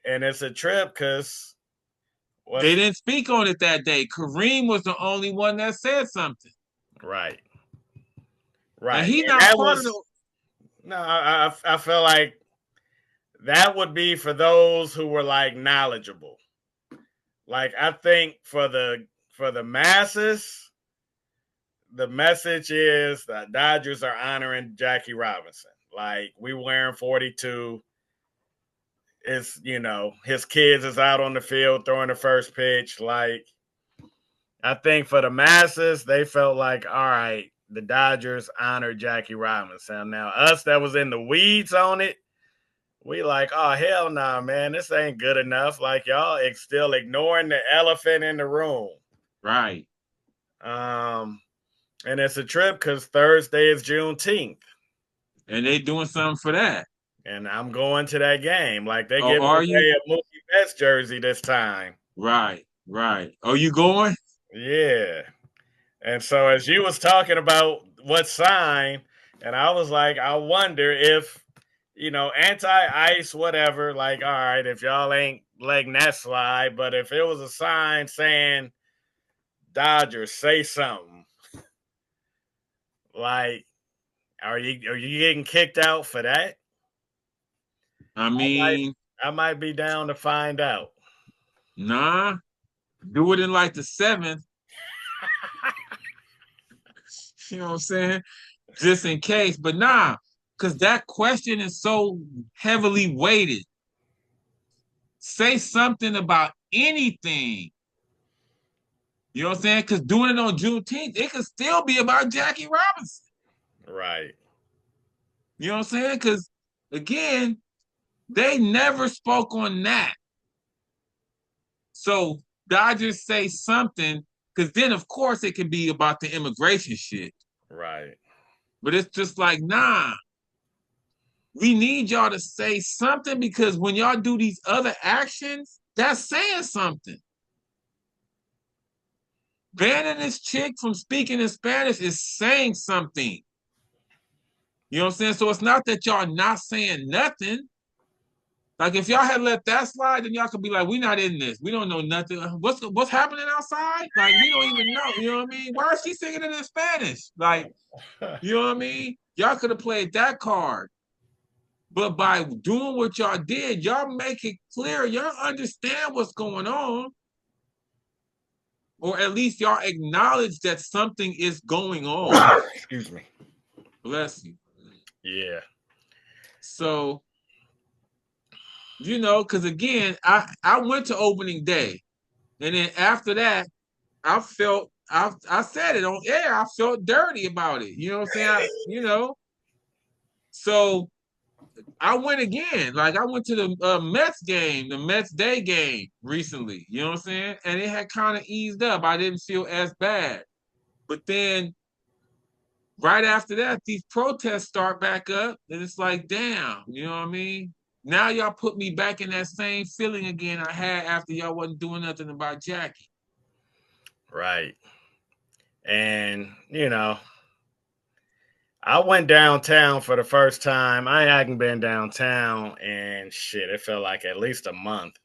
S2: and it's a trip because
S1: They
S2: what's
S1: didn't speak on it that day. Kareem was the only one that said something.
S2: right,
S1: And
S2: right,
S1: he
S2: and
S1: not
S2: that
S1: part of
S2: was
S1: the
S2: no. I feel like that would be for those who were like knowledgeable. Like I think for the masses, the message is that Dodgers are honoring Jackie Robinson. Like we wearing 42. It's his kids is out on the field throwing the first pitch. Like I think for the masses, they felt like, all right, the Dodgers honored Jackie Robinson. Now us that was in the weeds on it, we like, oh hell nah, man, this ain't good enough. Like y'all still ignoring the elephant in the room.
S1: right.
S2: Um, and it's a trip because Thursday is Juneteenth.
S1: And they doing something for that.
S2: And I'm going to that game. Like they're
S1: Oh,
S2: giving
S1: are you?
S2: away a Mookie Betts jersey this time.
S1: Right, right. Are you going?
S2: Yeah. And so as you was talking about what sign, and I was like, I wonder if, anti-ice, whatever, like, all right, if y'all ain't letting that slide, but if it was a sign saying Dodgers, say something. Like, are you getting kicked out for that?
S1: I
S2: I might
S1: mean,
S2: I might be down to find out.
S1: nah. Do it in like the seventh. You know what I'm saying? Just in case. But nah, because that question is so heavily weighted. Say something about anything. You know what I'm saying? Because doing it on Juneteenth, it could still be about Jackie Robinson.
S2: Right.
S1: You know what I'm saying? Because again, they never spoke on that. So Dodgers say something, because then of course it can be about the immigration shit.
S2: Right.
S1: But it's just like, nah, we need y'all to say something because when y'all do these other actions, that's saying something. banning this chick from speaking in Spanish is saying something. You know what I'm saying? So it's not that y'all not saying nothing. Like if y'all had let that slide, then y'all could be like, "We not in this. We don't know nothing. What's happening outside? Like we don't even know. You know what I mean? Why is she singing it in Spanish? Like you know what I mean? Y'all could have played that card, but by doing what y'all did, y'all make it clear. Y'all understand what's going on, or at least y'all acknowledge that something is going on.
S2: Excuse me.
S1: Bless you.
S2: Yeah.
S1: So because again, I went to opening day, and then after that, I said it on air. I felt dirty about it. You know what I'm saying? So I went again. Like I went to the Mets game, the Mets day game recently. You know what I'm saying? And it had kind of eased up. I didn't feel as bad. But then right after that, these protests start back up, and it's like, damn. You know what I mean? Now y'all put me back in that same feeling again I had after y'all wasn't doing nothing about Jackie.
S2: Right. And, I went downtown for the first time. I hadn't been downtown and shit, it felt like at least a month.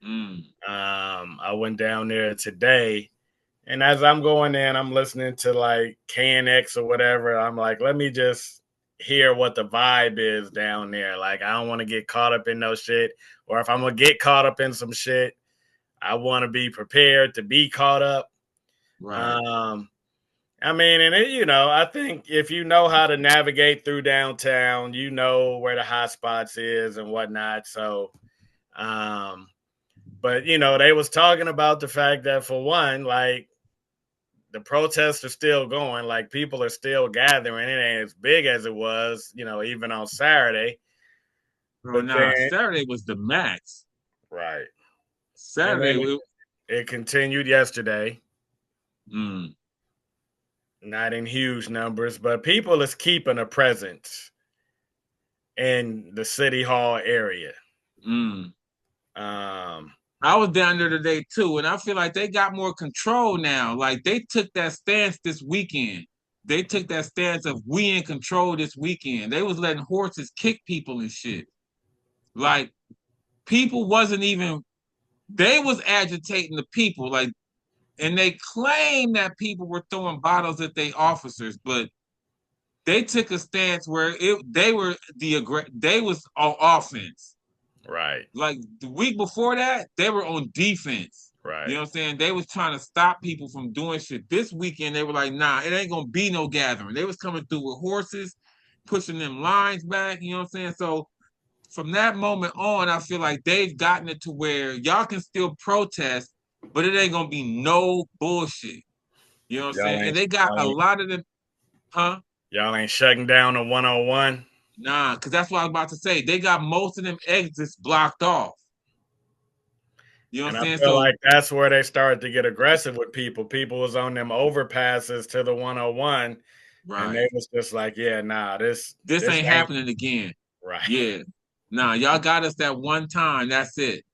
S1: Mm.
S2: I went down there today, and as I'm going in, I'm listening to like KNX or whatever. I'm like, let me just hear what the vibe is down there. Like, I don't want to get caught up in no shit, or if I'm gonna get caught up in some shit, I want to be prepared to be caught up.
S1: Right.
S2: I mean, and I think if you know how to navigate through downtown, you know where the hot spots is and whatnot. So, but they was talking about the fact that for one, like the protests are still going, like people are still gathering. It ain't as big as it was, even on Saturday.
S1: Oh,
S2: But
S1: nah,
S2: then,
S1: Saturday was the max.
S2: right, and
S1: Saturday,
S2: then it continued yesterday.
S1: mm,
S2: Not in huge numbers, but people is keeping a presence in the city hall area.
S1: mm.
S2: Um,
S1: I was down there today too, and I feel like they got more control now. Like they took that stance this weekend. They took that stance of we in control this weekend. They was letting horses kick people and shit. Like people wasn't even they was agitating the people. Like and they claimed that people were throwing bottles at their officers, but they took a stance where they was on offense.
S2: right,
S1: Like the week before that, they were on defense. You
S2: right.
S1: know what I'm saying? They was trying to stop people from doing shit. This weekend, they were like, nah, it ain't gonna be no gathering. They was coming through with horses, pushing them lines back. You know what I'm saying? So from that moment on, I feel like they've gotten it to where y'all can still protest, but it ain't gonna be no bullshit. You know what I'm
S2: Y'all
S1: saying? And
S2: ain't
S1: they got
S2: y'all
S1: a
S2: ain't,
S1: lot of them, huh?
S2: y'all ain't shutting down the 101.
S1: Nah, because that's what I was about to say. They got most of them exits blocked off. You know what
S2: And
S1: I'm
S2: I
S1: saying?
S2: feel
S1: So
S2: like that's where they started to get aggressive with people. People was on them overpasses to the 101, and
S1: right.
S2: they was just like, yeah, nah,
S1: This
S2: this
S1: ain't
S2: ain't
S1: happening again.
S2: right.
S1: Yeah. Nah, y'all got us that one time. That's it.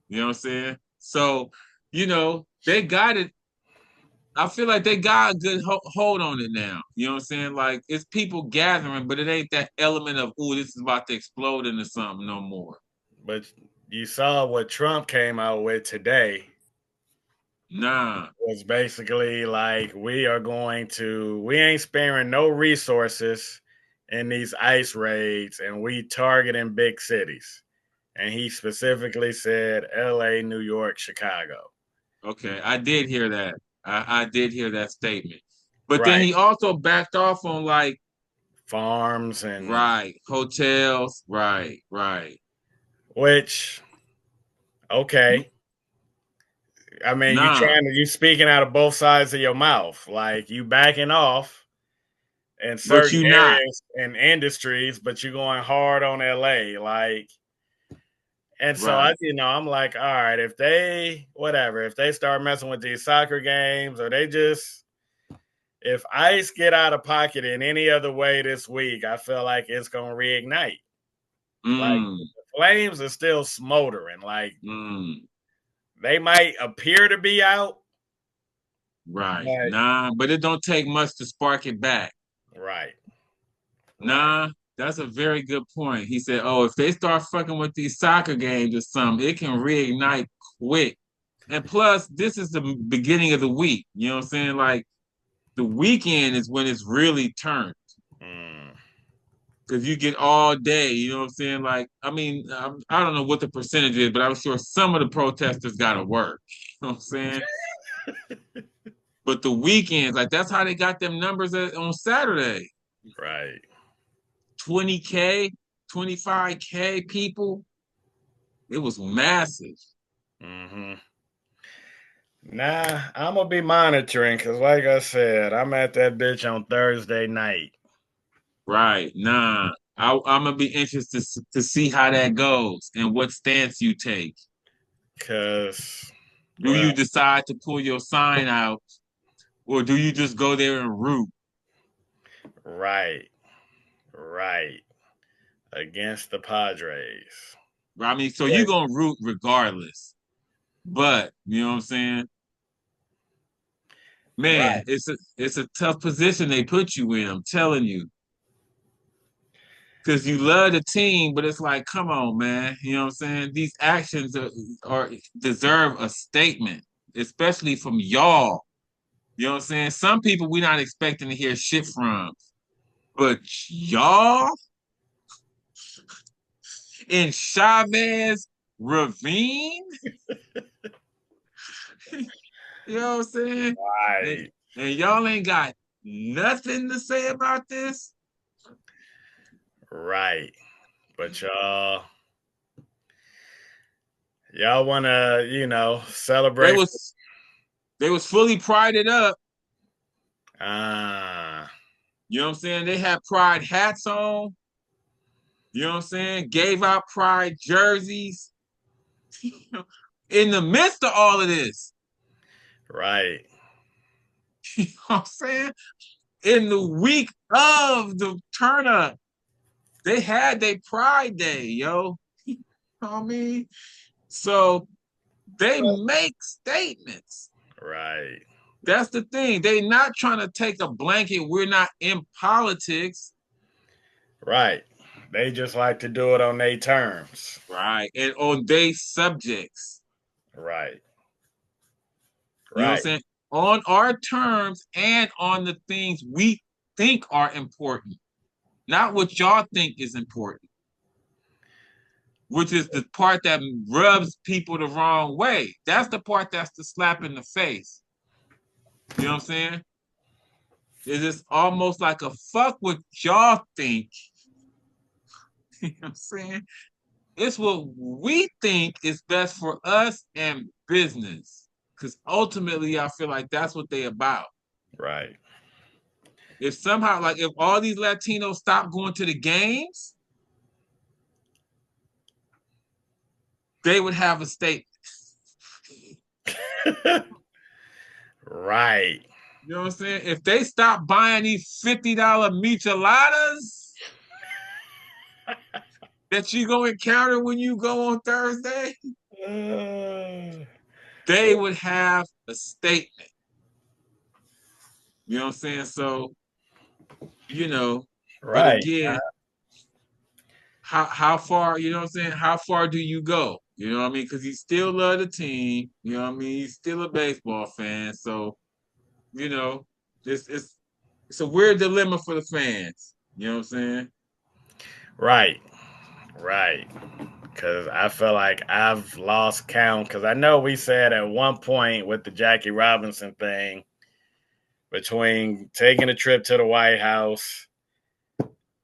S1: You know what I'm saying? So, they got it. I feel like they got a good hold on it now. You know what I'm saying? Like it's people gathering, but it ain't that element of, oh, this is about to explode into something no more.
S2: But you saw what Trump came out with today
S1: Nah.
S2: was basically like we ain't sparing no resources in these ICE raids, and we targeting big cities. And he specifically said LA, New York, Chicago.
S1: Okay. I did hear that. I did hear that statement. But then
S2: Right.
S1: he also backed off on like,
S2: Farms and
S1: right, hotels. Right, right.
S2: which okay. I mean,
S1: Nah.
S2: you speaking out of both sides of your mouth. Like you backing off in
S1: But
S2: certain
S1: you not.
S2: areas and industries, but you're going hard on LA. Like, and so
S1: Right.
S2: I'm like, all right, if they whatever, if they start messing with these soccer games, or they just if ICE get out of pocket in any other way this week, I feel like it's gonna reignite. Like
S1: Mm,
S2: the flames are still smoldering. Like
S1: mm.
S2: they might appear to be out,
S1: Right.
S2: Like,
S1: Nah, but it don't take much to spark it back.
S2: right, right,
S1: Nah, that's a very good point. He said, "Oh, if they start fucking with these soccer games or something, it can reignite quick." And plus, this is the beginning of the week. You know what I'm saying? Like the weekend is when it's really turned
S2: mm,
S1: because you get all day. You know what I'm saying? Like, I mean, I don't know what the percentage is, but I'm sure some of the protesters got to work. You know what I'm saying? But the weekends, like that's how they got them numbers on Saturday.
S2: right.
S1: 20K, 25K people. It was massive.
S2: Mm-hmm. Nah, I'm gonna be monitoring because, like I said, I'm at that bitch on Thursday night.
S1: Right. Nah. I'm gonna be interested to see how that goes and what stance you take.
S2: Cause,
S1: Do
S2: well,
S1: you decide to pull your sign out, or do you just go there and root?
S2: right, right, against the Padres.
S1: I mean, so
S2: Yeah.
S1: you're gonna root regardless. But you know what I'm saying? Man,
S2: Right,
S1: it's a tough position they put you in. I'm telling you. Because you love the team, but it's like, come on, man. You know what I'm saying? These actions are deserve a statement, especially from y'all. You know what I'm saying? Some people we're not expecting to hear shit from, but y'all in Chavez Ravine, you know what I'm saying? And,
S2: right,
S1: and y'all ain't got nothing to say about this.
S2: right. But y'all wanna,
S1: They
S2: celebrate?
S1: was they was fully prided up.
S2: Ah,
S1: You know what I'm saying? They had pride hats on. You know what I'm saying? Gave out pride jerseys. In the midst of all of this,
S2: right,
S1: you know what I'm saying? In the week of the turn up, they had their Pride Day, yo. You know what I mean? So they make statements.
S2: right,
S1: That's the thing. They not trying to take a blanket. We're not in politics.
S2: right. They just like to do it on their terms.
S1: Right. And on their subjects.
S2: Right,
S1: You know what I'm
S2: right,
S1: saying? On our terms and on the things we think are important, not what y'all think is important, which is the part that rubs people the wrong way. That's the part that's the slap in the face. You know what I'm saying? It is almost like a fuck what y'all think. You know what I'm saying? It's what we think is best for us and business. Because ultimately, I feel like that's what they about.
S2: right,
S1: If somehow, like, if all these Latinos stop going to the games, they would have a statement.
S2: right.
S1: You know what I'm saying? If they stop buying these $50 micheladas that you go encounter when you go on Thursday,
S2: Uh,
S1: they would have a statement. You know what I'm saying? So, you know, but
S2: right.
S1: again, how far, you know what I'm saying? How far do you go? You know what I mean? Because you still love the team. You know what I mean? He's still a baseball fan. So, you know, it's a weird dilemma for the fans. You know what I'm saying?
S2: Right, right. Because I feel like I've lost count. Because I know we said at one point with the Jackie Robinson thing, between taking a trip to the White House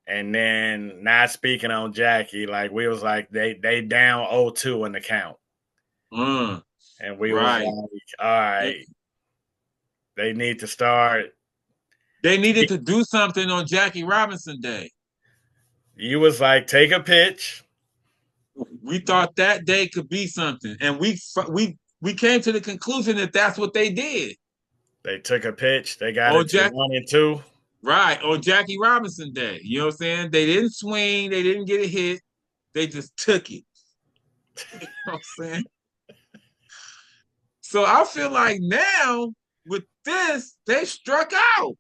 S2: and then not speaking on Jackie, like we was like they down 0-2 in the count.
S1: Uh,
S2: And we was
S1: right.
S2: like, all right, they need to start.
S1: They needed to do something on Jackie Robinson Day.
S2: You was like, take a pitch.
S1: We thought that day could be something, and we came to the conclusion that that's what they did
S2: They took a pitch. They got
S1: on
S2: it to
S1: Jack.
S2: 1-2.
S1: Right on Jackie Robinson Day. You know what I'm saying? They didn't swing. They didn't get a hit. They just took it. You know what I'm saying? So I feel like now with this, they struck out.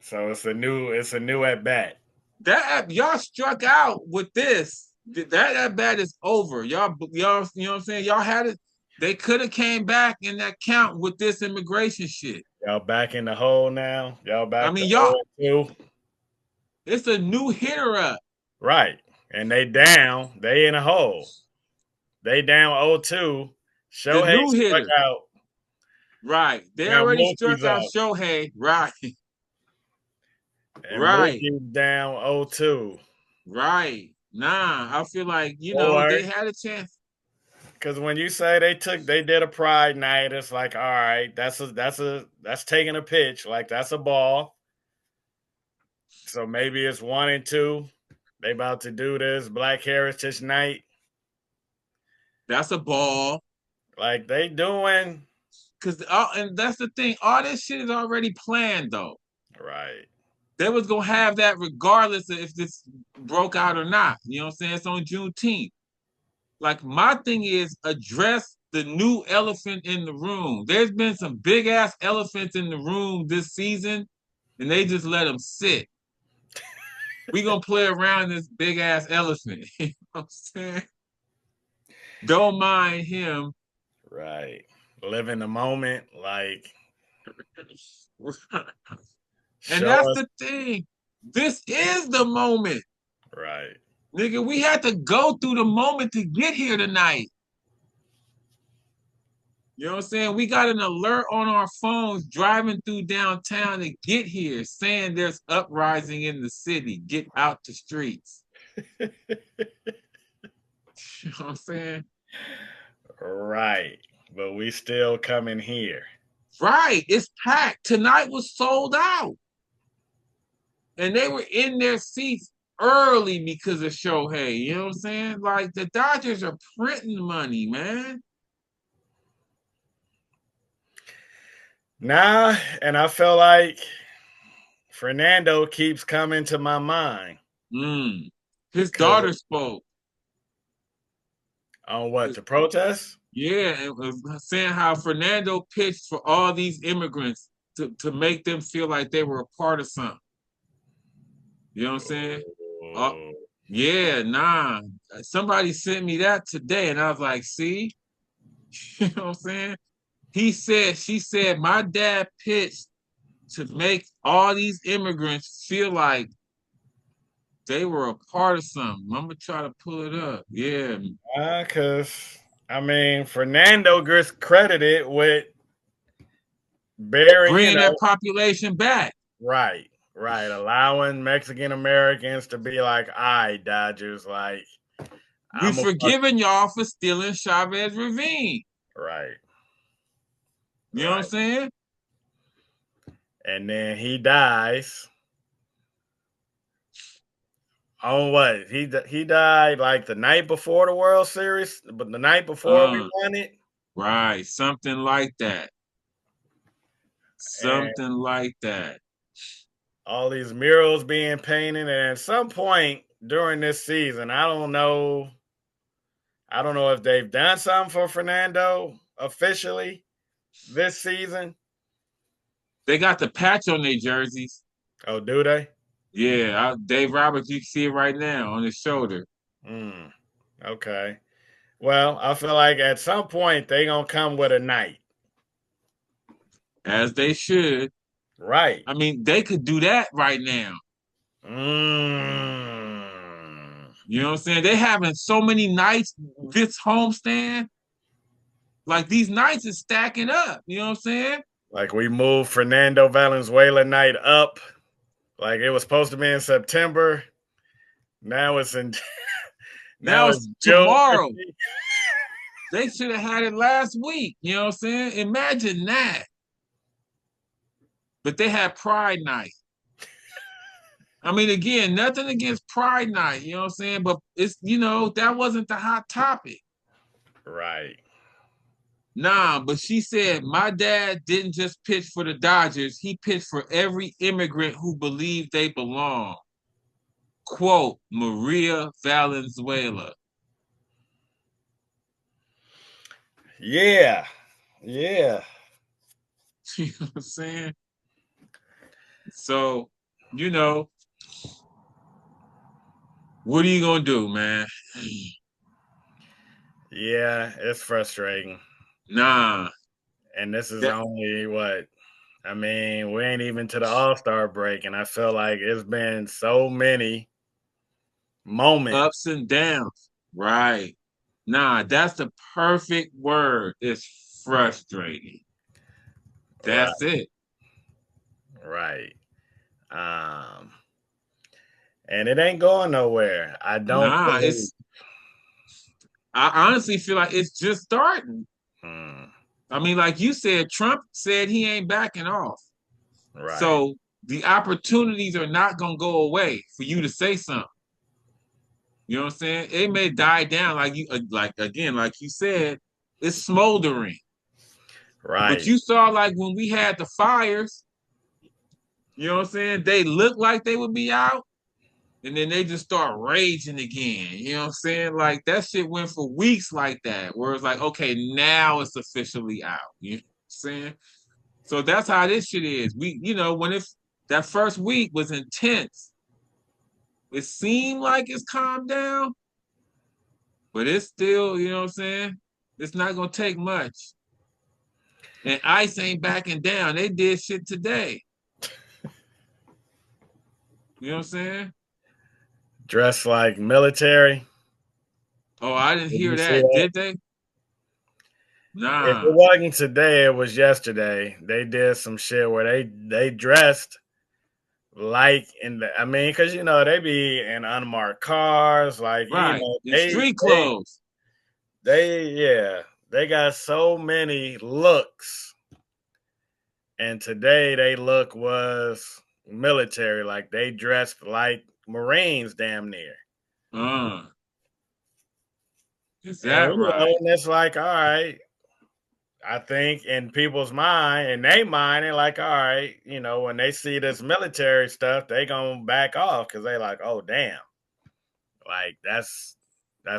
S2: So it's a new at bat.
S1: Y'all struck out with this. That at bat is over. Y'all, you know what I'm saying? Y'all had it. They could have came back in that count with this immigration shit.
S2: Y'all back in the hole now. Y'all
S1: I
S2: back to
S1: mean, y'all,
S2: 0-2.
S1: it's a new hitter up.
S2: Right. And they down. They in a hole. They down 0-2.
S1: The
S2: Shohei
S1: new
S2: struck
S1: hitter.
S2: out.
S1: Right. They
S2: Now
S1: already
S2: Mookie's
S1: struck out
S2: up.
S1: Shohei. Right.
S2: And
S1: Right.
S2: Mookie's down 0-2.
S1: Right. Nah, I feel like,
S2: Or
S1: they had a chance.
S2: because when you say they did a pride night, it's like, all right, that's taking a pitch, like that's a ball. So maybe it's 1-2. They about to do this Black Heritage Night.
S1: That's a ball.
S2: Like they doing
S1: And that's the thing. All this shit is already planned, though.
S2: right.
S1: They was gonna have that regardless of if this broke out or not. You know what I'm saying? It's on Juneteenth. Like my thing is address the new elephant in the room. There's been some big ass elephants in the room this season, and they just let them sit. We gonna play around this big ass elephant. You know what I'm saying? Don't mind him.
S2: Right. Live in the moment. Like
S1: And
S2: show
S1: that's
S2: us
S1: the thing. This is the moment.
S2: right.
S1: Nigga, we had to go through the moment to get here tonight. You know what I'm saying? We got an alert on our phones driving through downtown to get here saying there's uprising in the city. Get out the streets. You know what I'm saying?
S2: Right. But we still coming here.
S1: Right. It's packed. Tonight was sold out. And they were in their seats early because of Shohei. You know what I'm saying? Like the Dodgers are printing money, man.
S2: Nah, and I feel like Fernando keeps coming to my mind.
S1: Mm. His
S2: Because
S1: daughter spoke.
S2: on what, the protest?
S1: Yeah, it was saying how Fernando pitched for all these immigrants to make them feel like they were a part of something. You know what I'm saying? Uh,
S2: Oh,
S1: yeah, nah. Somebody sent me that today, and I was like, see? You know what I'm saying? She said, my dad pitched to make all these immigrants feel like they were a part of something. I'm gonna try to pull it up. Yeah,
S2: because I mean, Fernando gets credited with bearing,
S1: bringing that population back.
S2: right, right, allowing Mexican Americans to be like, "I Dodgers, like
S1: We
S2: I'm a fuck
S1: forgiving y'all for stealing Chavez Ravine.
S2: right,
S1: You know what I'm
S2: right,"
S1: saying?
S2: and then he dies. On what? He died like the night before the World Series, but the night before we
S1: Uh,
S2: won it.
S1: right. Something like that.
S2: And
S1: Something like that.
S2: all these murals being painted. And at some point during this season, I don't know if they've done something for Fernando officially this season.
S1: They got the patch on their jerseys.
S2: Oh, do they?
S1: Yeah, Dave Roberts, you can see it right now on his shoulder.
S2: Hmm. Okay. Well, I feel like at some point they gonna come with a night.
S1: As they should.
S2: Right.
S1: I mean, they could do that right now.
S2: Mm.
S1: You know what I'm saying? They having so many nights this homestand. Like these nights is stacking up. You know what I'm saying?
S2: Like we moved Fernando Valenzuela night up. Like it was supposed to be in September. Now it's in
S1: Now
S2: now
S1: it's
S2: it's June
S1: tomorrow.
S2: 15th.
S1: They should have had it last week. You know what I'm saying? Imagine that. But they had Pride Night. I mean, again, nothing against Pride Night, you know what I'm saying? But it's, that wasn't the hot topic.
S2: Right.
S1: Nah, but she said my dad didn't just pitch for the Dodgers, he pitched for every immigrant who believed they belong. Quote, Maria Valenzuela.
S2: Yeah. Yeah.
S1: You know what I'm saying? So, you know, what are you gonna do, man?
S2: Yeah, it's frustrating.
S1: Nah.
S2: And this is
S1: That
S2: only what I mean, we ain't even to the All-Star break, and I feel like it's been so many moments.
S1: ups and downs. Right. Nah, that's the perfect word. It's frustrating.
S2: Right,
S1: That's it.
S2: right. Um, and it ain't going nowhere. I don't
S1: Nah,
S2: believe.
S1: I honestly feel like it's just starting.
S2: Hmm,
S1: I mean, like you said, Trump said he ain't backing off.
S2: right,
S1: So the opportunities are not gonna go away for you to say something. You know what I'm saying? It may die down like you like again, like you said, it's smoldering. But
S2: right,
S1: you saw like when we had the fires, you know what I'm saying? They looked like they would be out, and then they just start raging again. You know what I'm saying? Like that shit went for weeks like that, where it's like, okay, now it's officially out. You know what I'm saying? So that's how this shit is. We, when it's that first week was intense. It seemed like it's calmed down, but it's still, you know what I'm saying? It's not gonna take much. And ICE ain't backing down. They did shit today. You know what I'm saying?
S2: dressed like military.
S1: Oh, I didn't
S2: Did you
S1: hear
S2: see
S1: that.
S2: that?
S1: Did they?
S2: If it
S1: Nah.
S2: wasn't today, it was yesterday. They did some shit where they dressed like in the. I mean, because they be in unmarked cars, like
S1: Right. In
S2: they
S1: street
S2: they
S1: clothes.
S2: they yeah they got so many looks, and today they look was military, like they dressed like Marines, damn near.
S1: Uh, is
S2: And
S1: that right?
S2: and it's like, all right, I think in people's mind, in their mind, they're like, all right, when they see this military stuff, they gonna back off because they like, oh damn, like that's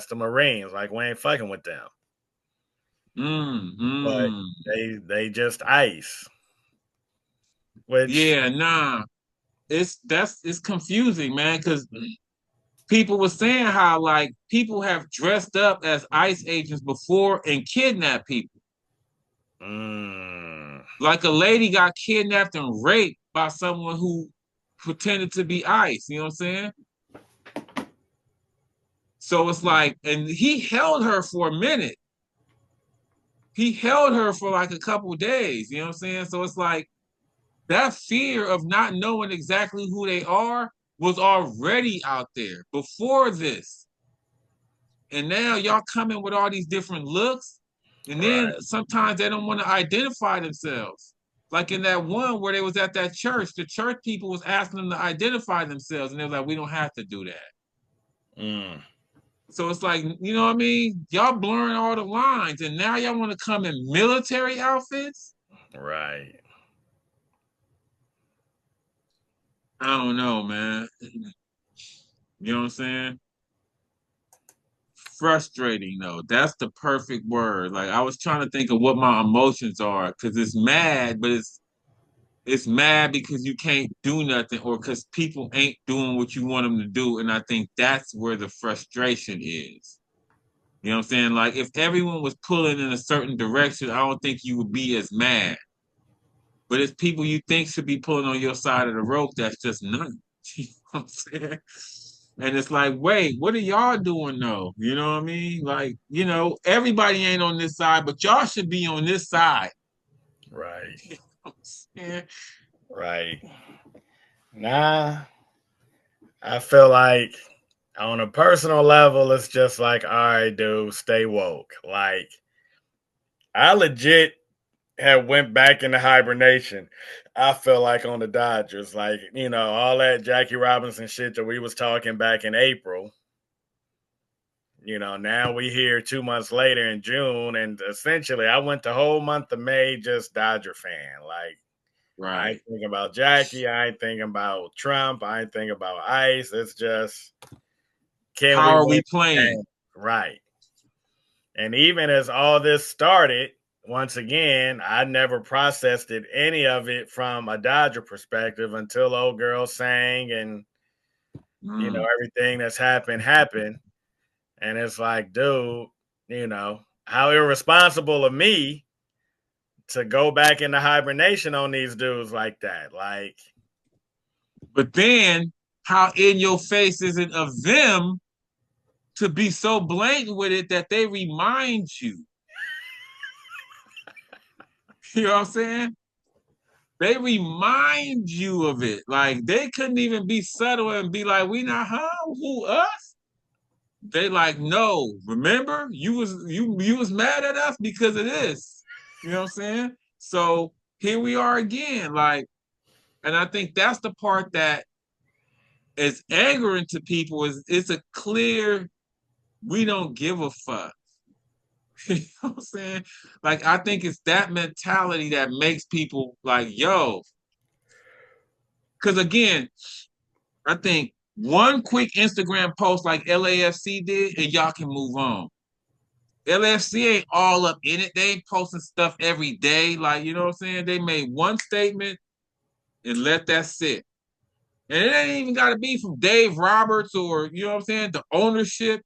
S2: the Marines, like we ain't fucking with them.
S1: Mm,
S2: But
S1: mm.
S2: they just ice, which
S1: Yeah, nah. It's confusing, man, because people were saying how like people have dressed up as ICE agents before and kidnapped people.
S2: mm,
S1: Like a lady got kidnapped and raped by someone who pretended to be ICE. You know what I'm saying? So it's like, and he held her for a minute. He held her for like a couple of days. You know what I'm saying? So it's like that fear of not knowing exactly who they are was already out there before this. And now y'all coming with all these different looks. And then
S2: right,
S1: sometimes they don't want to identify themselves. Like in that one where they was at that church, the church people was asking them to identify themselves. And they was like, we don't have to do that.
S2: mm,
S1: So it's like, you know what I mean? Y'all blurring all the lines. And now y'all want to come in military outfits?
S2: right,
S1: I don't know, man. You know what I'm saying? Frustrating though. That's the perfect word. Like I was trying to think of what my emotions are because it's mad, but it's mad because you can't do nothing or because people ain't doing what you want them to do. And I think that's where the frustration is. You know what I'm saying? Like if everyone was pulling in a certain direction, I don't think you would be as mad. But it's people you think should be pulling on your side of the rope that's just none. You know what I'm saying? And it's like, wait, what are y'all doing though? You know what I mean? Like, everybody ain't on this side, but y'all should be on this side.
S2: right,
S1: You know what I'm saying?
S2: right. Nah, I feel like on a personal level, it's just like, all right, dude, stay woke. Like, I legit have went back into hibernation. I feel like on the Dodgers, like all that Jackie Robinson shit that we was talking back in April. Now we here 2 months later in June, and essentially I went the whole month of May just Dodger fan. Like I ain't
S1: Right.
S2: thinking about Jackie, I ain't thinking about Trump, I ain't thinking about Ice. It's just can
S1: How
S2: we
S1: are
S2: win
S1: we
S2: the
S1: playing?
S2: game? Right. And even as all this started, once again, I never processed it, any of it from a Dodger perspective until old girl sang and
S1: Mm.
S2: everything that's happened. And it's like, dude, how irresponsible of me to go back into hibernation on these dudes like that. Like,
S1: But then, how in your face is it of them to be so blatant with it that they remind you? You know what I'm saying? They remind you of it. Like they couldn't even be subtle and be like, "We not huh? Who us?" They like, "No, remember you was mad at us because of this." You know what I'm saying? So here we are again. Like, and I think that's the part that is angering to people. Is it's a clear we don't give a fuck. You know what I'm saying? Like, I think it's that mentality that makes people like, yo, because again, I think one quick Instagram post like LAFC did, and y'all can move on. LAFC ain't all up in it. They ain't posting stuff every day. Like, you know what I'm saying? They made one statement and let that sit. And it ain't even got to be from Dave Roberts or, you know what I'm saying, the ownership.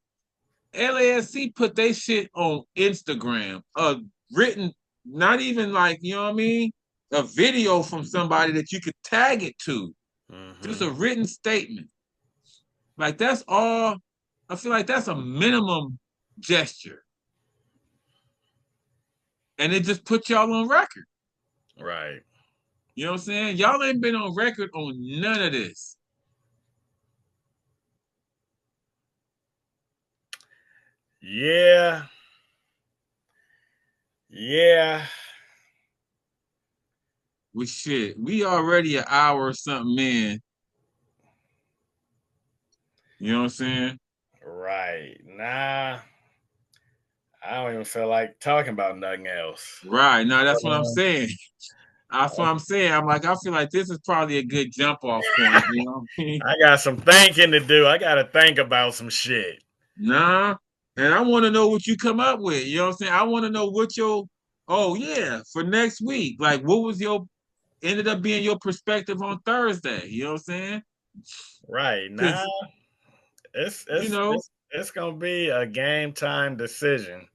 S1: LASC put they shit on Instagram, written, not even like, you know what I mean? A video from somebody that you could tag it to. Just a written statement. Like that's all. I feel like that's a minimum gesture, and it just put y'all on record.
S2: right.
S1: You know what I'm saying? Y'all ain't been on record on none of this.
S2: Yeah. Yeah.
S1: We shit. We already an hour or something in. You know what I'm saying?
S2: Right. Nah. I don't even feel like talking about nothing else.
S1: Right. Now
S2: But,
S1: that's what I'm saying. That's what I'm saying. I'm like, I feel like this is probably a good jump off point. You know what I mean?
S2: I got some thinking to do. I got to think about some shit.
S1: Nah. And I want to know what you come up with. You know what I'm saying? I want to know what your, oh yeah, for next week. Like what was your ended up being your perspective on Thursday. You know what I'm saying?
S2: Right. Nah.
S1: Because
S2: It's
S1: you
S2: it's
S1: know,
S2: it's it's gonna be a game time decision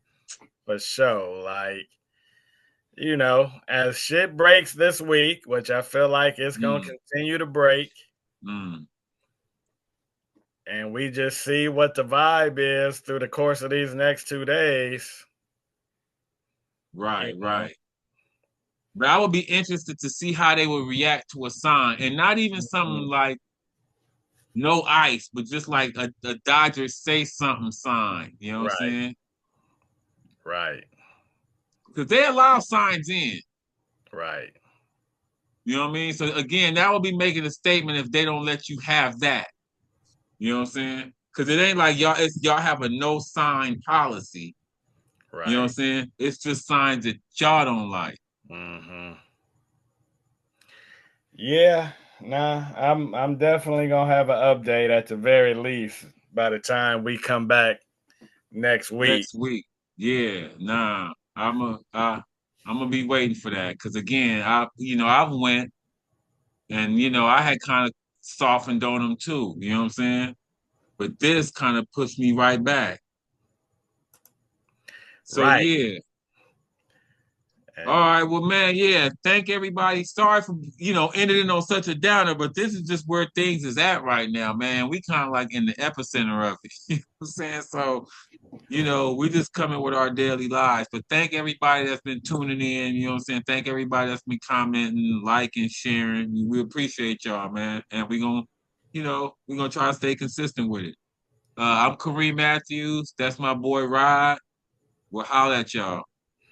S2: for sure. Like, as shit breaks this week, which I feel like it's gonna
S1: mm,
S2: continue to break,
S1: mm,
S2: and we just see what the vibe is through the course of these next 2 days. You
S1: right,
S2: know.
S1: right. But I would be interested to see how they would react to a sign, and not even something
S2: Mhm.
S1: like no ice, but just like a Dodgers say something sign. You know what I'm
S2: Right.
S1: saying?
S2: Right.
S1: Because they allow signs in.
S2: Right.
S1: You know what I mean? So again, that would be making a statement if they don't let you have that. You know what I'm saying? Because it ain't like y'all have a no sign policy. You know what I'm
S2: Right.
S1: saying? It's just signs that y'all don't like.
S2: Hmm. Yeah. Nah. I'm definitely gonna have an update at the very least by the time we come back next week.
S1: Next week. Yeah, nah. I'm gonna be waiting for that. Cause again, I went and I had kind of softened on them too. You know what I'm saying? But this kind of pushed me right back. So
S2: Right.
S1: yeah. All
S2: And
S1: right, well, man, yeah. Thank everybody. Sorry for ending on such a downer, but this is just where things is at right now, man. We kind of like in the epicenter of it. You know what I'm saying? So we just coming with our daily lives. But thank everybody that's been tuning in. You know what I'm saying? Thank everybody that's been commenting, liking, sharing. We appreciate y'all, man. And we're gonna try to stay consistent with it. I'm Kareem Matthews. That's my boy Rod. We'll holler at y'all.